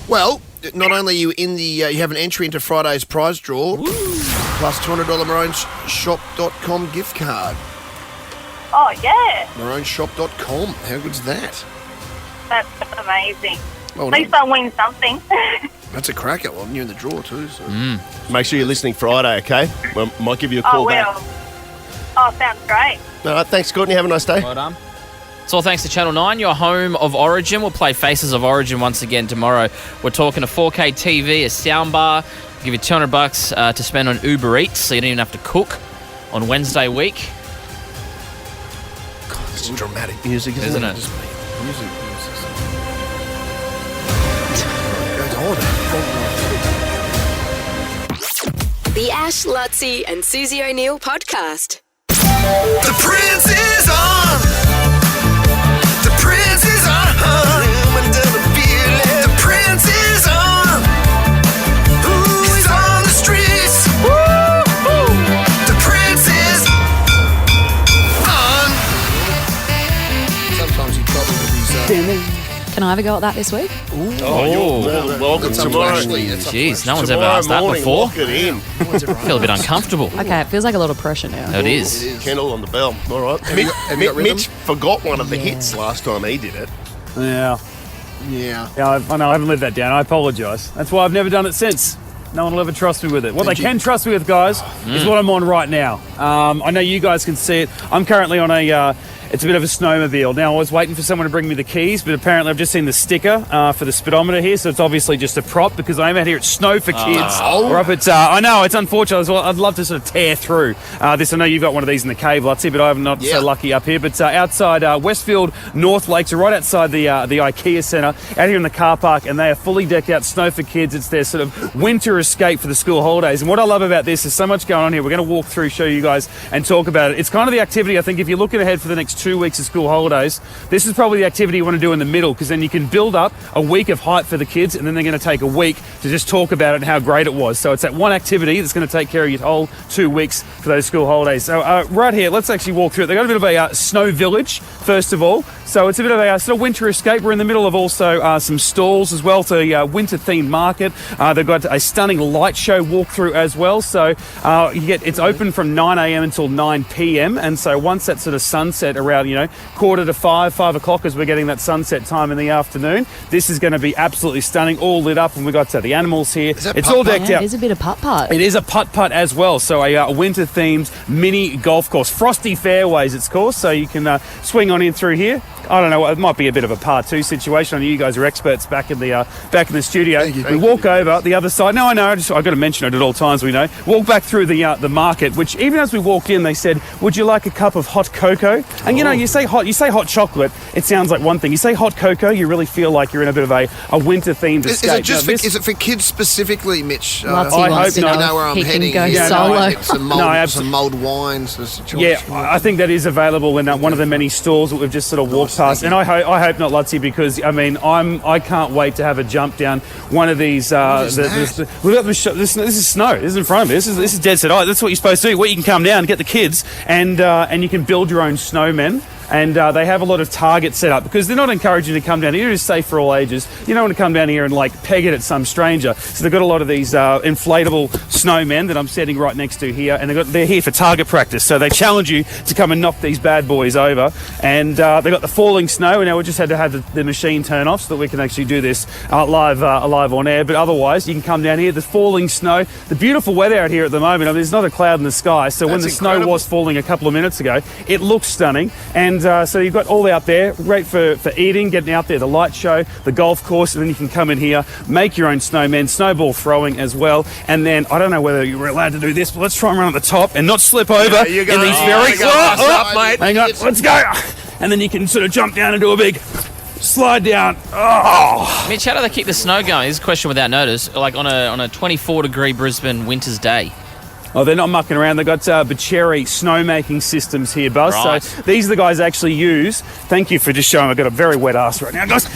Well, not only are you in the, you have an entry into Friday's prize draw, plus $200 maroonshop.com gift card. Oh, yeah. Maroonshop.com. How good's that? That's amazing. Well At least I'll win something. That's a cracker. Well, you're in the draw too. So. Make sure you're listening Friday, okay? We might give you a call back. Oh, sounds great. All right, thanks, Courtney. Have a nice day. Well done. It's all thanks to Channel 9, your home of Origin. We'll play Faces of Origin once again tomorrow. We're talking a 4K TV, a soundbar. We'll give you $200 to spend on Uber Eats, so you don't even have to cook on Wednesday week. God, it's dramatic music, isn't it? Just music. The Ash, Luttsy and Susie O'Neil podcast. The Prince is on. The Prince is on. The Prince is on. Ooh, he's on the streets. Woo-hoo. The Prince is on. Sometimes he trouble with these. Can I have a go at that this week? You're welcome tomorrow. Jeez, no one's ever asked that before. Lock it in. I feel a bit uncomfortable. Okay, it feels like a lot of pressure now. It is. Kendall on the bell. All right. Have you got rhythm? Mitch forgot one of the hits last time he did it. Yeah. Yeah. I know, I haven't lived that down. I apologise. That's why I've never done it since. No one will ever trust me with it. What they can trust me with, guys, is what I'm on right now. I know you guys can see it. I'm currently on a It's a bit of a snowmobile. Now, I was waiting for someone to bring me the keys, but apparently I've just seen the sticker for the speedometer here, so it's obviously just a prop because I'm out here at Snow for Kids. We're up at, I know, it's unfortunate. I'd love to sort of tear through this. I know you've got one of these in the cave, Luttsy, but I'm not so lucky up here. But outside Westfield North Lakes, right outside the IKEA Centre, out here in the car park, and they are fully decked out. Snow for Kids. It's their sort of winter escape for the school holidays. And what I love about this is so much going on here. We're going to walk through, show you guys, and talk about it. It's kind of the activity, I think, if you're looking ahead for the next 2 weeks of school holidays, this is probably the activity you want to do in the middle, because then you can build up a week of hype for the kids, and then they're going to take a week to just talk about it and how great it was. So it's that one activity that's going to take care of your whole 2 weeks for those school holidays. So right here, let's actually walk through it. They've got a bit of a snow village, first of all. So it's a bit of a sort of winter escape. We're in the middle of also some stalls as well, to a winter-themed market. They've got a stunning light show walkthrough as well. So it's open from 9 a.m. until 9 p.m. And so once that sort of sunset around, 4:45, 5 o'clock, as we're getting that sunset time in the afternoon, this is going to be absolutely stunning, all lit up. And we've got the animals here. It's all decked out. It is a bit of putt-putt. It is a putt-putt as well. So a winter-themed mini golf course. Frosty Fairways, it's called. So you can swing on in through here. I don't know, it might be a bit of a part two situation. I know you guys are experts back in the studio. We walk over the other side. No, I know, I've got to mention it at all times, we know. Walk back through the market, which even as we walked in, they said, would you like a cup of hot cocoa? And you say hot chocolate, it sounds like one thing. You say hot cocoa, you really feel like you're in a bit of a winter-themed escape. Is it for kids specifically, Mitch? Luttsy wants to know where I'm he heading. can go solo. Some mulled wine sort of situation. Yeah, I think that is available in one of the many stores that we've just sort of walked past. And I hope not, Luttsy, because I can't wait to have a jump down one of these. This is snow. This is in front of me. This is dead set. That's what you're supposed to do. Where you can come down and get the kids, and you can build your own snowmen. And they have a lot of targets set up because they're not encouraging you to come down here. It's safe for all ages. You don't want to come down here and peg it at some stranger. So they've got a lot of these inflatable snowmen that I'm sitting right next to here, and they're here for target practice. So they challenge you to come and knock these bad boys over. And they've got the falling snow, and now we just had to have the machine turn off so that we can actually do this live on air. But otherwise, you can come down here. The falling snow, the beautiful weather out here at the moment. I mean, there's not a cloud in the sky. So when the snow was falling a couple of minutes ago, it looks stunning. And so you've got all out there, great for eating, getting out there, the light show, the golf course, and then you can come in here, make your own snowmen, snowball throwing as well. And then, I don't know whether you were allowed to do this, but let's try and run at the top and not slip over in these very... Hang on, let's go. And then you can sort of jump down and do a big slide down. Oh. Mitch, how do they keep the snow going? This is a question without notice. On a 24-degree Brisbane winter's day. Oh, they're not mucking around. They've got Bacheri snowmaking systems here, Buzz. Right. So these are the guys actually use. Thank you for just showing. I've got a very wet ass right now, guys.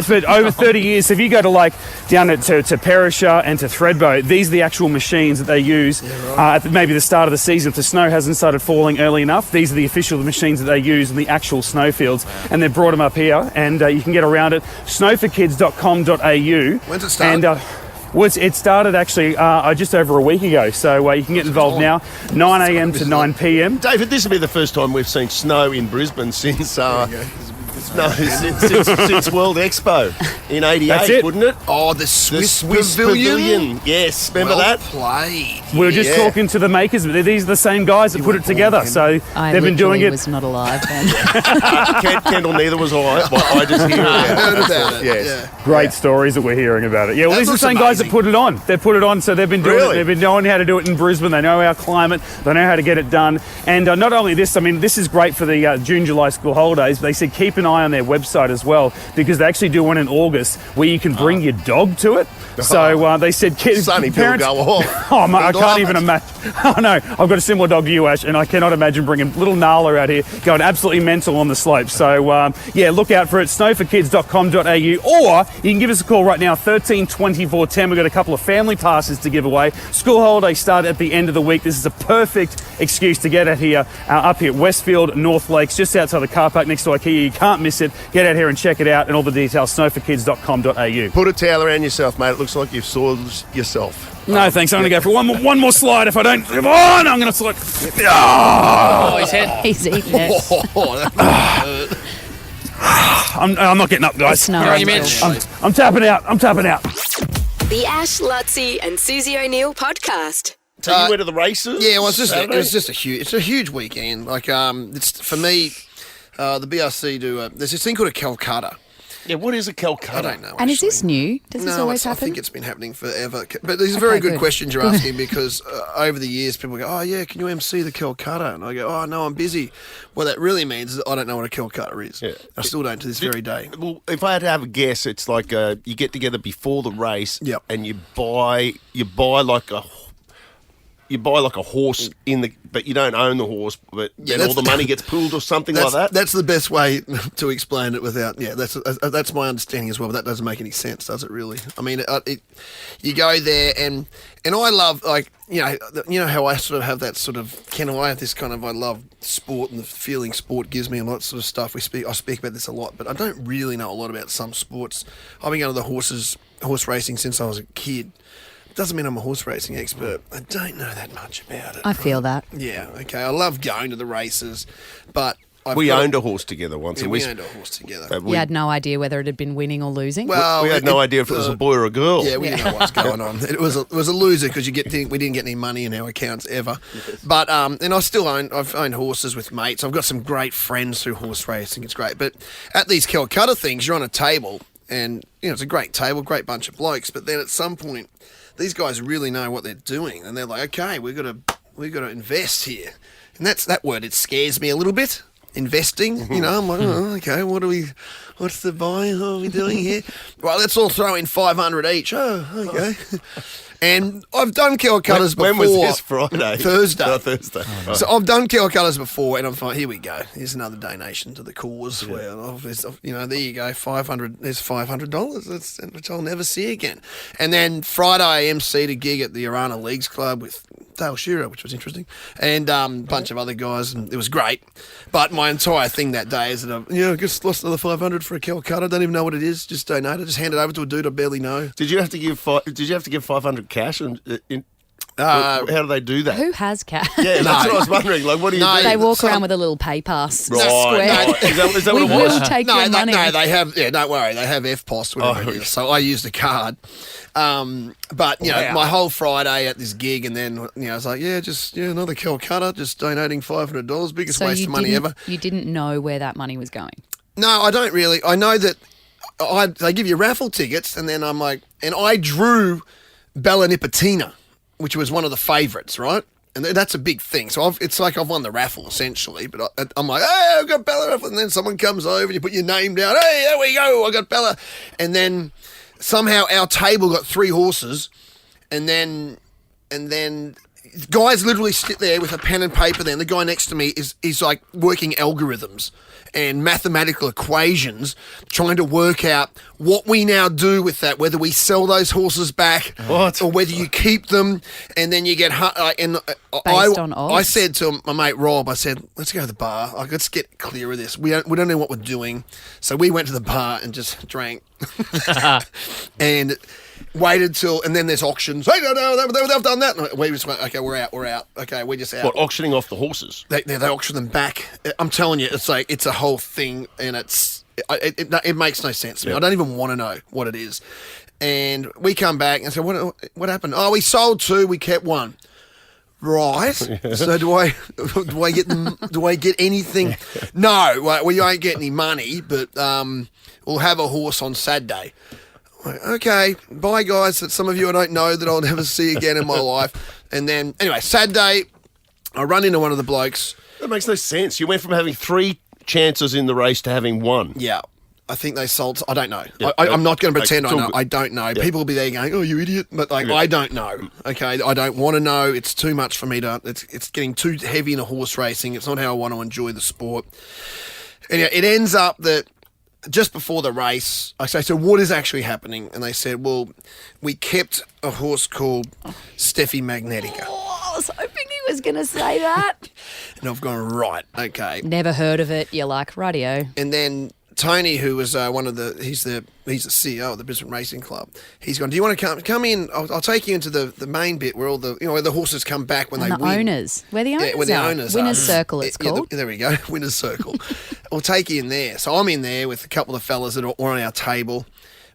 For over 30 years, if you go to down to Perisher and to Stradbroke, these are the actual machines that they use at maybe the start of the season. If the snow hasn't started falling early enough, these are the official machines that they use in the actual snowfields. And they've brought them up here, and you can get around it. snowforkids.com.au. When's it start? It started actually just over a week ago, so you can get involved now, 9 a.m. to 9 p.m. David, this will be the first time we've seen snow in Brisbane since World Expo in '88, wouldn't it? Oh, the Swiss Pavilion. Yes, remember that? Played. We were just talking to the makers, but these are the same guys that put it together, so they've been doing it. I was not alive then. Kendall, neither was I, but I just heard about it. Yes. Yeah. Great stories that we're hearing about it. Yeah, well, these are the same guys that put it on. They put it on, so they've been doing it. They've been knowing how to do it in Brisbane. They know our climate. They know how to get it done. And not only this, I mean, this is great for the June, July school holidays. But they said keep an eye on their website as well, because they actually do one in August where you can bring your dog to it. So they said kids, parents, go off. Oh, I can't even imagine. Oh no, I've got a similar dog to you, Ash, and I cannot imagine bringing little Nala out here going absolutely mental on the slope. So look out for it. snowforkids.com.au, or you can give us a call right now, 13 24 10. We've got a couple of family passes to give away. School holidays start at the end of the week. This is a perfect excuse to get out here, up here at Westfield North Lakes, just outside the car park next to IKEA. You can't miss it. Get out here and check it out, and all the details, snowforkids.com.au. Put a towel around yourself, mate. It looks like you've soiled yourself. No, thanks. I'm going to go for one more slide. If I don't... Oh, no, I'm going to slide. Oh, his head. He's eating it. I'm not getting up, guys. All right, Mitch. I'm tapping out. The Ash, Luttsy and Susie O'Neil podcast. So you went to the races? Yeah, well, it's a huge weekend. It's for me. The BRC do. There's this thing called a Calcutta. Yeah, what is a Calcutta? I don't know. And is this new? Does this always I happen? think it's been happening forever. But these are very good questions you're asking because over the years people go, oh, yeah, can you MC the Calcutta? And I go, oh, no, I'm busy. What that really means is I don't know what a Calcutta is. Yeah. I still don't to this very day. Well, if I had to have a guess, it's like you get together before the race and you buy like a horse but you don't own the horse, but then all the money gets pooled or something like that. That's the best way to explain it without. Yeah, that's my understanding as well. But that doesn't make any sense, does it? Really? I mean, you go there and I love you know how I sort of have that sort of I have this kind of I love sport and the feeling sport gives me and all that sort of stuff. I speak about this a lot, but I don't really know a lot about some sports. I've been going to the horse racing since I was a kid. Doesn't mean I'm a horse racing expert. I don't know that much about it. I feel that. Yeah, okay. I love going to the races, but we owned a horse together once. Yeah, and we owned a horse together. You had no idea whether it had been winning or losing? Well, we had no idea if it was a boy or a girl. Yeah, we didn't know what's going on. It was a loser because we didn't get any money in our accounts ever. Yes. But and I've owned horses with mates. I've got some great friends through horse racing. It's great. But at these Calcutta things, you're on a table, and it's a great table, great bunch of blokes. But then at some point, these guys really know what they're doing, and they're like, "Okay, we've got to invest here," and that's that word. It scares me a little bit. Investing, I'm like, oh, okay, what's the buy? What are we doing here? Well, let's all throw in 500 each. Oh, okay. And I've done Calcuttas before. When was this? Friday? Thursday. Oh, Thursday. Right. So I've done Calcuttas before, and I'm like, here we go. Here's another donation to the cause. Yeah. Where, there you go, 500. There's $500, which I'll never see again. And then Friday, I emceed a gig at the Arana Leagues Club with Dale Shearer, which was interesting, and a bunch of other guys, and it was great. But my entire thing that day is that I just lost another 500 for a Calcutta. I don't even know what it is. Just donate it. Just hand it over to a dude I barely know. Did you have to give 500 cash? How do they do that? Who has cash? Yeah, that's what I was wondering. Like, what do you do? They walk around with a little pay pass square. No. Is that what it was? Will take your money. No, they have. Yeah, don't worry. They have FPOS, whatever it is. So I used a card. But my whole Friday at this gig, and then I was like, another Calcutta, just donating $500, biggest waste of money ever. You didn't know where that money was going? No, I don't really. I know that they give you raffle tickets, and then I'm like, and I drew Bella Nipotina, which was one of the favourites, right? And that's a big thing. So it's like I've won the raffle, essentially. But I'm like, hey, I've got Bella. And then someone comes over and you put your name down. Hey, there we go. I got Bella. And then somehow our table got 3 horses. And then guys literally sit there with a pen and paper there. And the guy next to me is like working algorithms and mathematical equations, trying to work out what we now do with that, whether we sell those horses back or whether you keep them, and then you get based on odds. I said to my mate Rob, let's go to the bar. Let's get clear of this. We don't know what we're doing, so we went to the bar and just drank and waited till, and then there's auctions. Hey, no, they've done that. And we just went, okay, we're out. Okay, we're just out. What, auctioning off the horses? They auction them back. I'm telling you, it's a whole thing, and it makes no sense to me. I don't even want to know what it is. And we come back and say, what happened? Oh, we sold 2, we kept 1. Right. So do I get anything? No, we won't get any money, but we'll have a horse on Saturday. Okay, bye guys. That's some of you I don't know that I'll never see again in my life. And then, anyway, Saturday, I run into one of the blokes. That makes no sense. You went from having 3 chances in the race to having 1. Yeah. I think they sold. I don't know. Yeah, I'm not going to pretend I know. I don't know. Yeah. People will be there going, "Oh, you idiot!" But I don't know. Okay, I don't want to know. It's too much for me to. It's getting too heavy into horse racing. It's not how I want to enjoy the sport. And it ends up that just before the race, I say, "So what is actually happening?" And they said, "Well, we kept a horse called Steffi Magnetica." Oh, I was hoping he was going to say that. And I've gone, right, okay. Never heard of it. You're like, radio. And then Tony, who was he's the CEO of the Brisbane Racing Club. He's gone, do you want to come in? I'll take you into the main bit where all the where the horses come back when they win. Owners, where the owners where the owners Winners Circle, it's called. There we go, Winners Circle. We'll take you in there. So I'm in there with a couple of fellas that are on our table.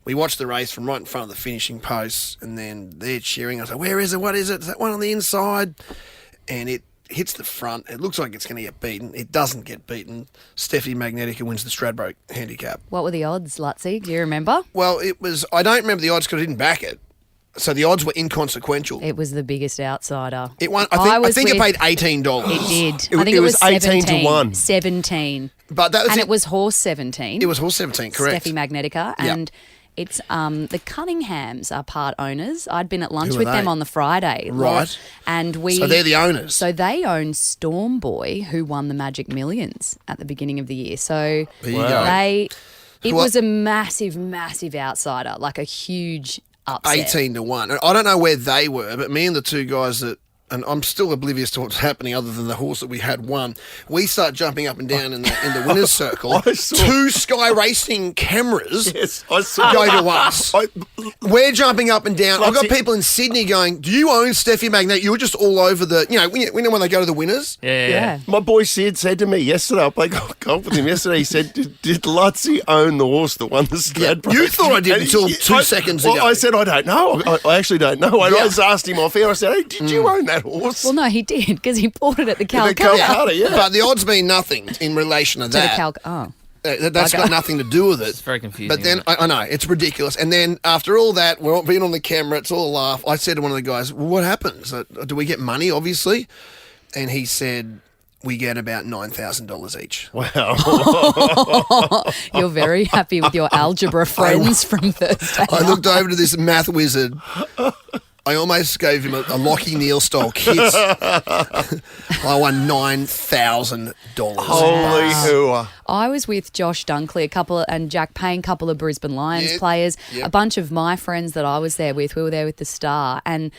We watch the race from right in front of the finishing posts, and then they're cheering. I say, where is it? What is it? Is that one on the inside? And hits the front. It looks like it's going to get beaten. It doesn't get beaten. Steffi Magnetica wins the Stradbroke handicap. What were the odds, Luttsy? Do you remember? Well, it was. I don't remember the odds because I didn't back it. So the odds were inconsequential. It was the biggest outsider. It won. I think it paid $18. It did. I think it was 18 to 1. 17. But that was and it was horse 17. It was horse 17, correct. Steffi Magnetica. And it's the Cunninghams are part owners. I'd been at lunch with them on the Friday. Right. And so they're the owners. So they own Storm Boy, who won the Magic Millions at the beginning of the year. So there you go. It was a massive, massive outsider, like a huge upset. 18 to 1. I don't know where they were, but me and the two guys that, and I'm still oblivious to what's happening other than the horse that we had won, we start jumping up and down in the winner's circle. Two Sky Racing cameras go to us. We're jumping up and down. I've got people in Sydney going, do you own Steffi Magnet? You were just all over the, when they go to the winners? Yeah. My boy Sid said to me yesterday, I played golf with him yesterday, he said, did Luttsy own the horse that won the Stradbroke? You thought I did until 2 seconds ago. I said, I don't know. I actually don't know. And I just asked him off air, I said, hey, did you own that horse? Well, no, he did because he bought it at the Calcutta. But the odds mean nothing in relation to that. That's got nothing to do with it. It's very confusing. But then, I know, it's ridiculous. And then after all that, we're all being on the camera, it's all a laugh. I said to one of the guys, well, what happens? Do we get money, obviously? And he said, we get about $9,000 each. Wow. You're very happy with your algebra friends from Thursday. I looked over to this math wizard. I almost gave him a Lachie Neale style kiss. I won $9,000. Holy hooah. I was with Josh Dunkley and Jack Payne, couple of Brisbane Lions players, a bunch of my friends that I was there with. We were there with the Star, and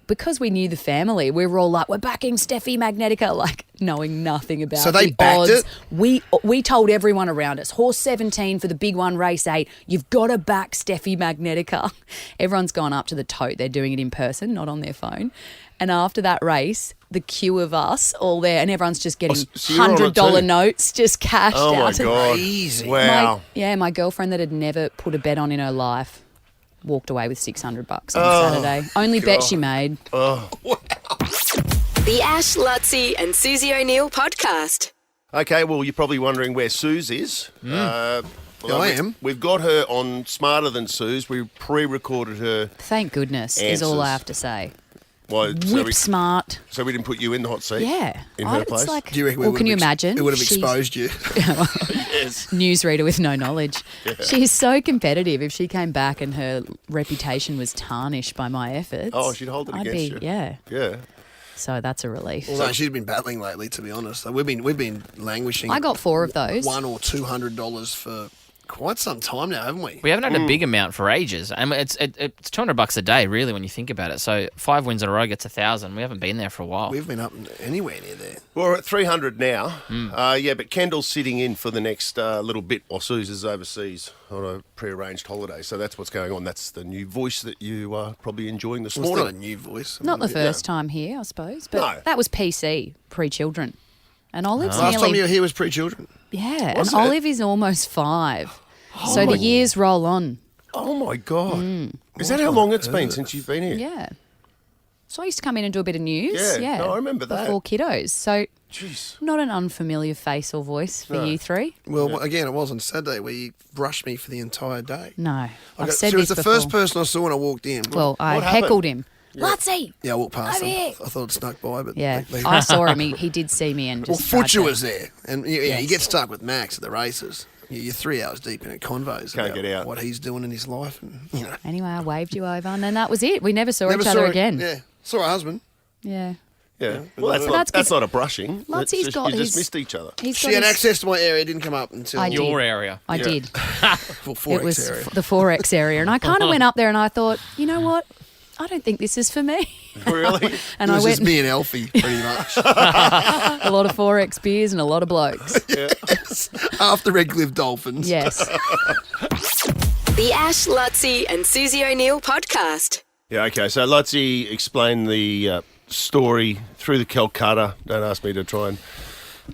because we knew the family, we were all like, we're backing Steffi Magnetica, like knowing nothing about so they the backed odds. It? We told everyone around us, horse 17 for the big one, race 8, you've got to back Steffi Magnetica. Everyone's gone up to the tote. They're doing it in person, not on their phone. And after that race, the queue of us all there, and everyone's just getting $100 notes just cashed out. Oh, my God. Easy. Wow. My girlfriend that had never put a bet on in her life walked away with $600 on Saturday. Only bet she made. Oh. Wow. The Ash, Luttsy and Susie O'Neil podcast. Okay, well, you're probably wondering where Suze is. I am. We've got her on Smarter Than Suze. We pre-recorded her. Thank goodness is all I have to say. Whip smart. So we didn't put you in the hot seat? Yeah. In her place? Like, Do you reckon can you imagine? It would have exposed you. Yes. Newsreader with no knowledge. Yeah. She's so competitive. If she came back and her reputation was tarnished by my efforts. Oh, she'd hold it against you. Yeah. Yeah. So that's a relief. Although she's been battling lately, to be honest. We've been languishing. I got 4 of those. $100 or $200 for quite some time now, haven't we? We haven't had a big amount for ages. I mean, it's $200 a day, really, when you think about it. So 5 wins in a row gets 1,000. We haven't been there for a while. We've been up anywhere near there. Well, we're at 300 now. But Kendall's sitting in for the next little bit while Suze is overseas on a prearranged holiday. So that's what's going on. That's the new voice that you are probably enjoying this morning. It's not a new voice. Not the first time here, I suppose. But that was PC, pre-children. And Olive's Last time you were here was pre-children. Yeah, and Olive is almost 5. So the years roll on. Oh, my God. Is that how long it's been since you've been here? Yeah. So I used to come in and do a bit of news. Yeah. No, I remember that. Before kiddos. So jeez, not an unfamiliar face or voice for you 3. Well, again, it was on Saturday where you brushed me for the entire day. No. I've said she was this the before. first person I saw when I walked in. Well, I heckled him. Luttsy! Yeah, I walked past Over him. here. I thought it snuck by, but I saw him. He did see me and just. Well, Futcher was there, and you get stuck with Max at the races. You're 3 hours deep in a convos. Can't get out. What he's doing in his life, and Anyway, I waved you over, and then that was it. We never saw each other again. Yeah, saw her husband. Yeah. Yeah. Well, that's not a brushing. Luttsy's got you just missed each other. She had access to my area. Didn't come up until your area. I did. Well, 4X it was area. the 4X area, and I kind of went up there and I thought, you know what? I don't think this is for me. Really? And it was I went just me and Elfie, pretty much. a lot of 4X beers and a lot of blokes. Yes. After Redcliffe Dolphins. Yes. The Ash, Luttsy and Susie O'Neil podcast. Yeah, okay. So Luttsy explained the story through the Calcutta. Don't ask me to try and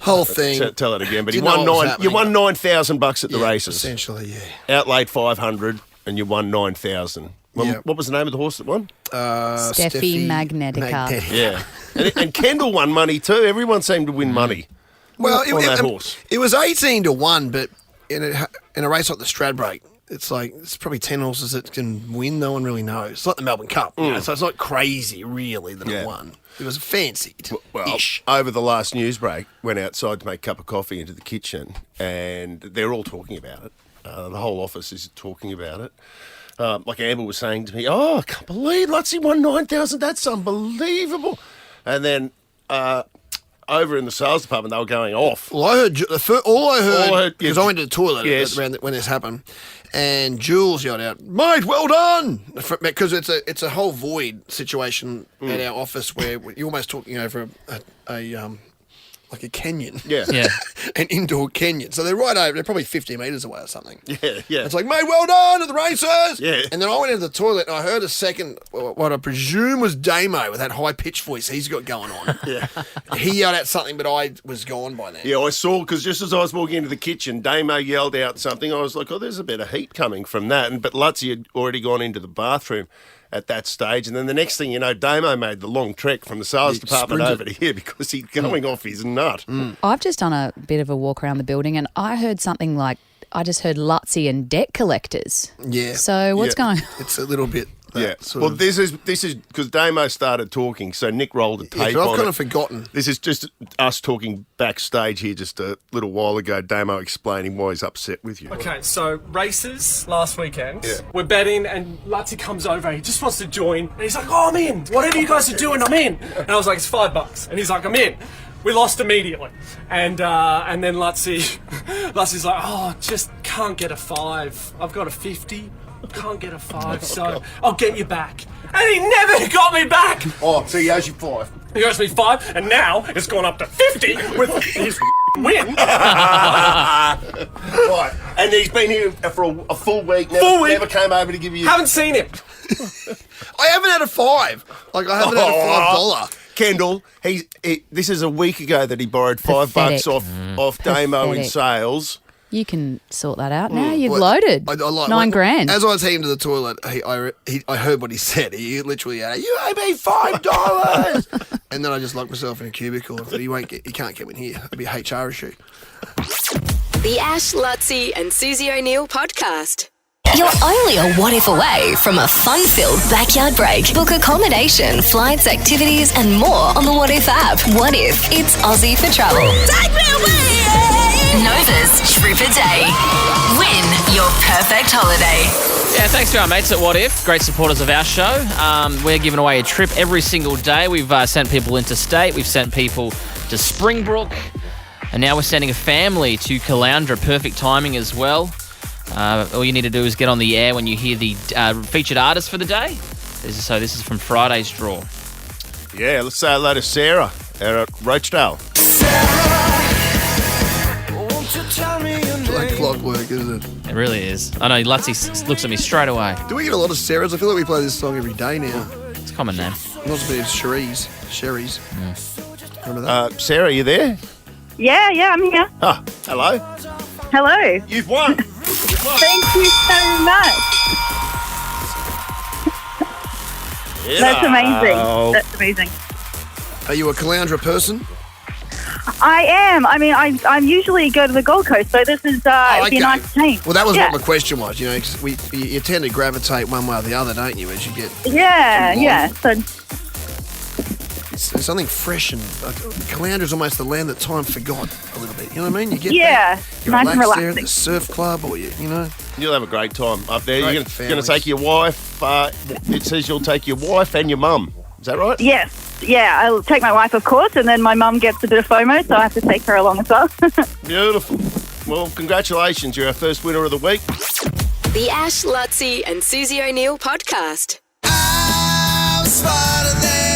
whole thing. Tell it again. But You you won know what was $9,000 at the races. Essentially, yeah. Outlaid $500 and you won $9,000. Well, Yeah. what was the name of the horse that won? Steffi Magnetica. Yeah. and Kendall won money too. Everyone seemed to win money. Well, on that horse. It was 18-1, but in a race like the Stradbroke, it's probably 10 horses that can win. No one really knows. It's like the Melbourne Cup, you know, so it's not crazy really that it won. It was fancied. Well, over the last news break, went outside to make a cup of coffee into the kitchen, and they're all talking about it. The whole office is talking about it. Like Amber was saying to me, "Oh, I can't believe Luttsy won 9,000. That's unbelievable." And then over in the sales department, they were going off. Well, I heard all I heard because I went to the toilet Yes. around when this happened, and Jules yelled out, "Mate, well done!" Because it's a whole void situation at our office where you're almost talking over a like a canyon. Yeah. An indoor canyon. So they're right over, they're probably 50 metres away or something. Yeah. It's like, mate, well done to the racers. Yeah. And then I went into the toilet and I heard a second, what I presume was Damo with that high-pitched voice he's got going on. Yeah. He yelled out something, but I was gone by then. Yeah, I saw, because just as I was walking into the kitchen, Damo yelled out something. I was like, oh, there's a bit of heat coming from that. But Luttsy had already gone into the bathroom at that stage. And then the next thing you know, Damo made the long trek from the sales department over to here because he's going off his nut. I've just done a bit of a walk around the building and I heard something like, I just heard Luttsy and debt collectors. Yeah. So what's going on? It's a little bit... Well, this is because Damo started talking, so Nick rolled a tape I've on kind it. of forgotten. This is just us talking backstage here just a little while ago, Damo explaining why he's upset with you. Okay, so races last weekend. Yeah. We're betting and Luttsy comes over, he just wants to join, and he's like, oh, I'm in. Whatever you guys are doing, I'm in. And I was like, it's $5. And he's like, I'm in. We lost immediately. And then Luttsy's like, oh, just can't get a 5. I've got a 50. Can't get a 5, so I'll get you back. And he never got me back. Oh, so he owes you 5. He owes me 5, and now it's gone up to 50 with his win. Right, and he's been here for a full week. Never came over to give you... Haven't seen him. I haven't had a 5. Like, I haven't had a $5. Kendall, this is a week ago that he borrowed $5 off Damo in sales. You can sort that out now. You've loaded. I like, $9,000. As I was heading to the toilet, I heard what he said. He literally yelled, "You owe me $5!" And then I just locked myself in a cubicle. I thought, he can't come in here. It'll be a HR issue. The Ash, Luttsy and Susie O'Neil podcast. You're only a what if away from a fun-filled backyard break. Book accommodation, flights, activities, and more on the What If app. What if it's Aussie for travel? Take me away! Nova's Trip a Day. Win your perfect holiday. Yeah, thanks to our mates at What If, great supporters of our show. We're giving away a trip every single day. We've sent people interstate, we've sent people to Springbrook, and now we're sending a family to Caloundra. Perfect timing as well. All you need to do is get on the air when you hear the featured artist for the day. This is from Friday's draw. Yeah, let's say hello to Sarah at Roachdale. It's like clockwork, isn't it? It really is. I know, Luttsy looks at me straight away. Do we get a lot of Sarahs? I feel like we play this song every day now. It's a common name. Lots of bit of Sherry's. Remember that? Sarah, you there? Yeah, I'm here. Oh, hello. Hello. You've won. Thank you so much. That's amazing. That's amazing. Are you a Caloundra person? I am. I mean, I usually go to the Gold Coast, so this is it'd be a nice change. Well, that was what my question was. You know, because you tend to gravitate one way or the other, don't you? As you get So it's something fresh, and Caloundra's almost the land that time forgot a little bit. You know what I mean? You get you're nice and relaxed there at relaxing. the surf club, or you know. You'll have a great time up there. Great You're going to families. take your wife. It says you'll take your wife and your mum. Is that right? Yes. Yeah, I'll take my wife, of course, and then my mum gets a bit of FOMO, so I have to take her along as well. Beautiful. Well, congratulations. You're our first winner of the week. The Ash, Luttsy and Susie O'Neil podcast. I'm smarter than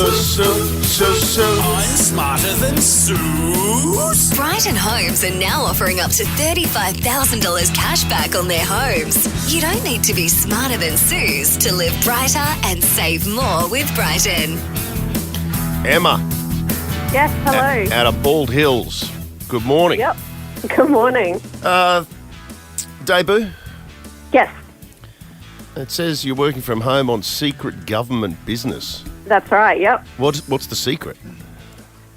I'm smarter than Sue. Brighton Homes are now offering up to $35,000 cash back on their homes. You don't need to be smarter than Sue's to live brighter and save more with Brighton. Emma. Yes, hello. Out of Bald Hills. Good morning. Yep. Good morning. Debut? Yes. It says you're working from home on secret government business. That's right, yep. What's the secret?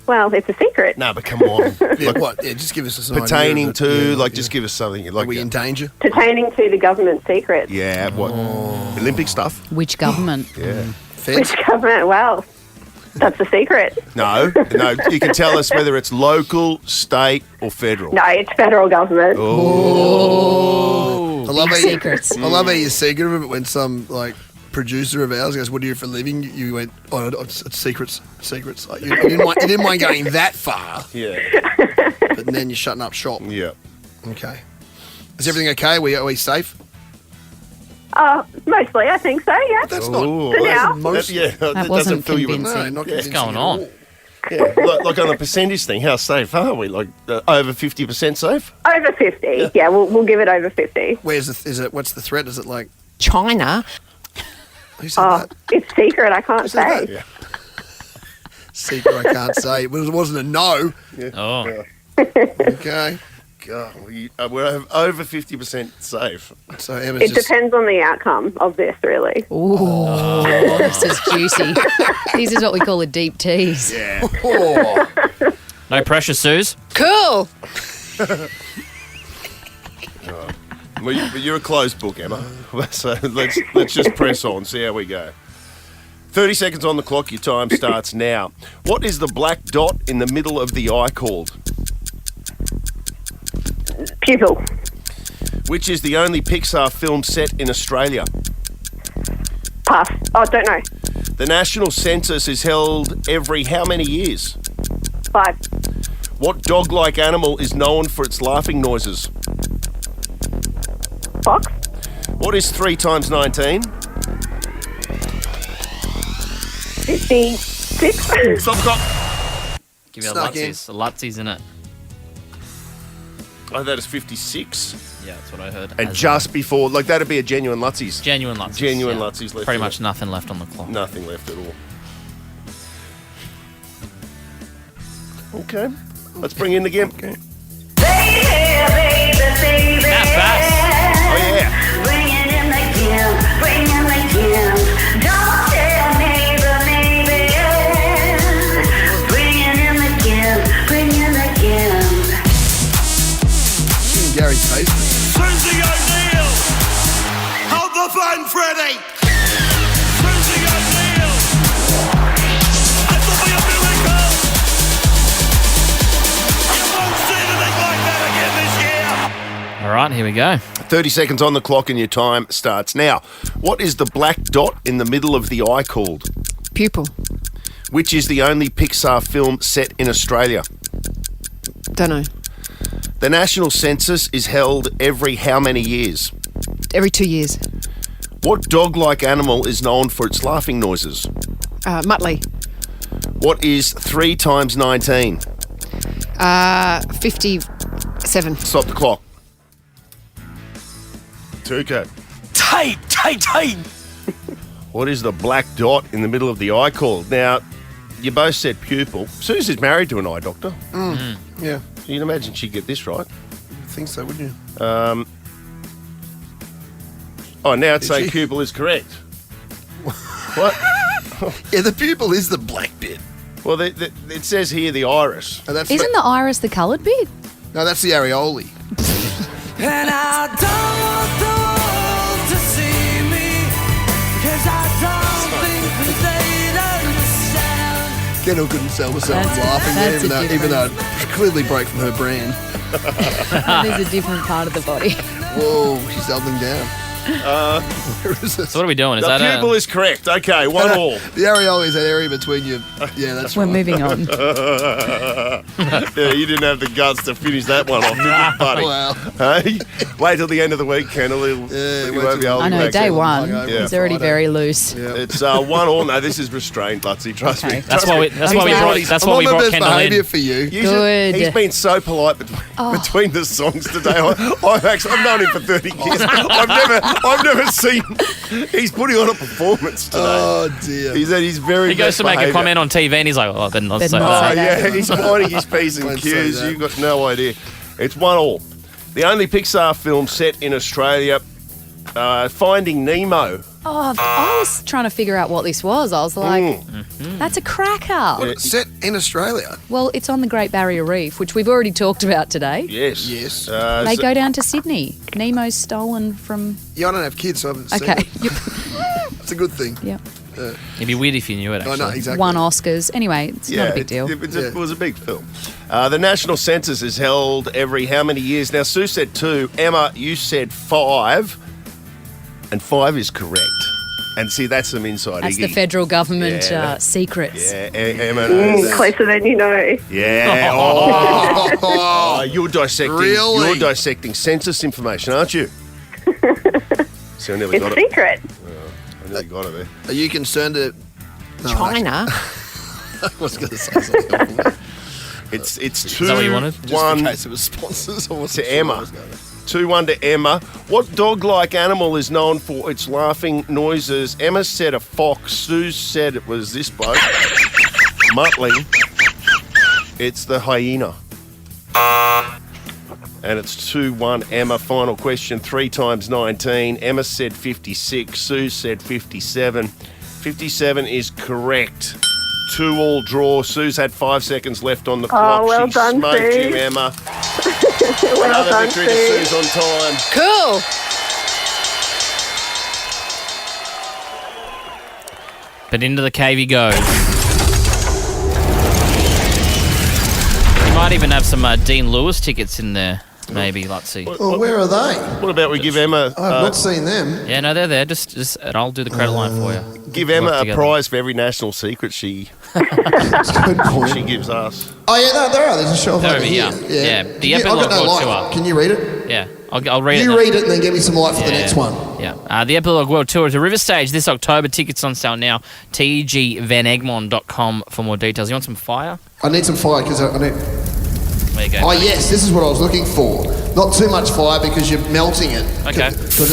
Well, it's a secret. No, but come on. Yeah, what? Yeah, just give us some pertaining idea of it. to, just give us something. Like, Are we in danger? Pertaining to the government secrets. Yeah, what? Olympic stuff? Which government? Yeah. Which government? Well, that's the secret. No. You can tell us whether it's local, state, or federal. No, it's federal government. Oh. I love Big how secrets. I love how you're secret of it when some producer of ours goes, "What do you do for a living?" You went, "Oh, it's secrets." Like, you didn't mind going that far. Yeah. But then you're shutting up shop. Yeah. Okay. Is everything okay? Are we safe? Mostly, I think so. Yeah. That's For not. now. That wasn't doesn't fill you with. convincing. not What's convincing going at on? all. Yeah, like on a percentage thing, how safe are we? Like over 50% safe? Over 50. Yeah, we'll give it over 50. What's the threat? Is it like China. who said that? It's secret. I can't Who said say. that? Secret. I can't say. It wasn't a no. Oh. Okay. God, we're over 50% safe. So Emma's It depends on the outcome of this, really. Ooh, this is juicy. This is what we call a deep tease. Yeah. No pressure, Suze. Cool. Well, you're a closed book, Emma. So let's just press on, see how we go. 30 seconds on the clock, your time starts now. What is the black dot in the middle of the eye called? Pupil. Which is the only Pixar film set in Australia? Pass. Oh, don't know. The national census is held every how many years? 5. What dog-like animal is known for its laughing noises? Fox. What is 3 times 19? 56. Stop, stop. Give you a Snuck in. Luttsy's. The Lutsy's in it. Oh, that is 56. Yeah, that's what I heard. And just before, that'd be a genuine Lutsy's. Genuine Lutsy's. Genuine yeah. Lutsy's left. Pretty in much it. nothing left on the clock. Nothing left at all. Okay. Let's bring in the gimp. Okay. Nat Bass. Oh, yeah. Gary's basement. Susie O'Neale! Hold the phone, Freddie! Susie O'Neale! It will be a miracle! You won't see anything like that again this year! All right, here we go. 30 seconds on the clock and your time starts now. What is the black dot in the middle of the eye called? Pupil. Which is the only Pixar film set in Australia? Don't know. The national census is held every how many years? Every 2 years. What dog-like animal is known for its laughing noises? Muttley. What is 3 times 19? 57. Stop the clock. Tuco. Tape! What is the black dot in the middle of the eye called? Now, you both said pupil. Susie's married to an eye doctor. Yeah. You'd imagine she'd get this right. I think so, wouldn't you? Now it's saying she? pupil is correct. What? Yeah, the pupil is the black bit. Well, it says here the iris. And that's Isn't the iris the coloured bit? No, that's the areole. And I don't want the world to see me, 'cause I don't think that they'd understand. Kendall couldn't sell herself laughing there, that's even though it clearly broke from her brand. That is a different part of the body. Whoa, she's doubling down. Where is this? So what are we doing? Is The that pupil is correct. Okay, 1-1. The areole is that area between you. Yeah, that's We're right. moving on. Yeah, you didn't have the guts to finish that one off, did you, buddy? Wow. Hey, wait till the end of the week, Kendall. You won't be able to I know, back day in. one Yeah. is already very loose. Yeah. It's 1-1. No, this is restrained, Luttsy. Trust me. That's why we brought I'm on best Kendall behaviour in. for you. Good. He's been so polite between the songs today. I've known him for 30 years. I've never seen. He's putting on a performance today. Oh dear. He's very. He goes best to make a behaviour. comment on TV and he's like, "Oh, I better not Better say not that." say that. Yeah, he's minding his P's and Won't say Q's. that. You've got no idea. It's 1-1. The only Pixar film set in Australia Finding Nemo. Oh, I was trying to figure out what this was. I was like, that's a cracker. It's set in Australia. Well, it's on the Great Barrier Reef, which we've already talked about today. Yes. Yes. They go down to Sydney. Nemo's stolen from... Yeah, I don't have kids, so I haven't seen Okay. it. It's a good thing. Yeah. It'd be weird if you knew it, actually. I know, exactly. Won Oscars. Anyway, it's not a big deal. It was a big film. The national census is held every how many years? Now, Sue said 2. Emma, you said 5. And 5 is correct. And see, that's some inside. That's the federal government secrets. Yeah, Emma knows that. Closer than you know. Yeah. Oh, you're dissecting. Really? You're dissecting census information, aren't you? So I nearly It's got a secret. I nearly got it there. Are you concerned that... No, China. I was going to say something else. It's 2-1. Is that what you wanted? Just in case it was sponsors. I wasn't To sure Emma. where I was going. 2-1 to Emma. What dog-like animal is known for its laughing noises? Emma said a fox. Sue said it was this bloke. Muttley. It's the hyena. And it's 2-1 Emma. Final question, 3 times 19. Emma said 56. Sue said 57. 57 is correct. 2-all draw. Sue's had 5 seconds left on the clock. well She done, smoked Sue. you, Emma. Well Another done, victory to Sue. Sue's on time. Cool. But into the cave he goes. You might even have some Dean Lewis tickets in there, maybe, Luttsy. Well, where are they? What about we give Emma... I have not seen them. Yeah, no, they're there. Just and I'll do the credit line for you. Give Emma Work a together. prize for every national secret she Good point. she gives us. Oh, yeah, no, there are. There's a shelf They're over over here. here. Yeah, the Can you- I've epilogue got no World light. Tour. Can you read it? Yeah, I'll read it. You now. read it and then give me some light for the next one. Yeah. The Epilogue World Tour to River Stage this October. Tickets on sale now. tgvanegmond.com for more details. You want some fire? I need some fire because I need... There you go. Oh, yes, this is what I was looking for. Not too much fire because you're melting it. Okay. Because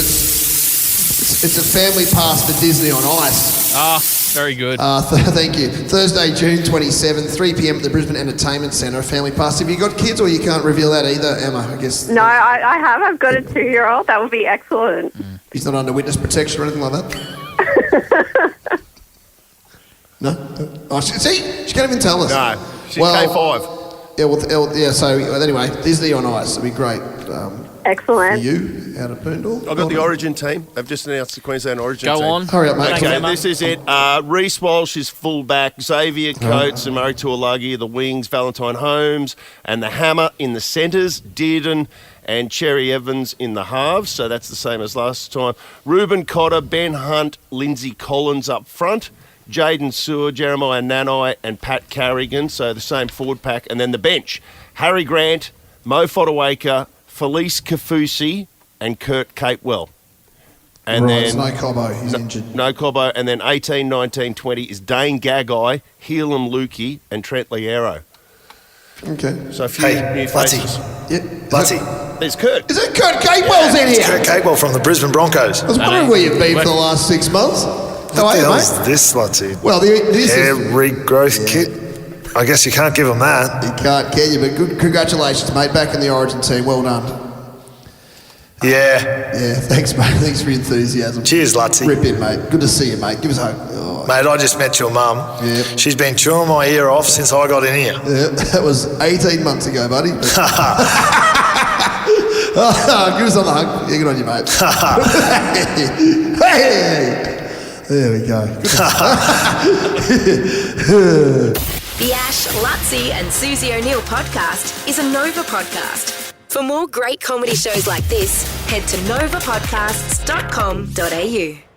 it's a family pass to Disney on Ice. Ah, very good. Thank you. Thursday, June 27, 3 p.m. at the Brisbane Entertainment Centre. A family pass. Have you got kids or you can't reveal that either, Emma? I guess. No, I have. I've got a 2-year-old. That would be excellent. He's not under witness protection or anything like that? No? Oh, see? She can't even tell us. No, she's K5. Yeah, well, so anyway, Disney on Ice. It'll be great. Excellent. For you, out of Boondall. I've got the Origin team. They've just announced the Queensland Origin Go team. on. Hurry up, mate. Thanks, Okay, Emma. this is it. Reece Walsh is fullback, Xavier Coates and Murray Tuolagi, the wings, Valentine Holmes, and the hammer in the centres, Dearden and Cherry Evans in the halves, so that's the same as last time. Ruben Cotter, Ben Hunt, Lindsay Collins up front, Jaden Sewer, Jeremiah Nanai and Pat Carrigan, so the same forward pack, and then the bench, Harry Grant, Mo Fodawaker, Felice Kafusi and Kurt Capewell. And Right, then it's no Cobbo. He's injured. No Cobbo, and then 18, 19, 20 is Dane Gagai, Helam Lukey, and Trent Liero. Okay. So a few new faces. Yeah. Luttsy. There's Kurt. Is it Kurt Capewell's in It's here? Kurt Capewell from the Brisbane Broncos. I was wondering where you've been for the last 6 months. How What are the you, hell mate? is this, Luttsy? Well, this Hair is... regrowth kit? I guess you can't give them that. You can't, can you? But good, congratulations, mate. Back in the Origin team. Well done. Yeah. Yeah, thanks, mate. Thanks for your enthusiasm. Cheers, Luttsy. Rip in, mate. Good to see you, mate. Give us a hug. Oh, Mate, I just met your mum. Yeah. She's been chewing my ear off since I got in here. yeah, that was 18 months ago, buddy. Give us another hug. Yeah, good on you, mate. Hey! There we go. The Ash, Luttsy and Susie O'Neill podcast is a Nova podcast. For more great comedy shows like this, head to novapodcasts.com.au.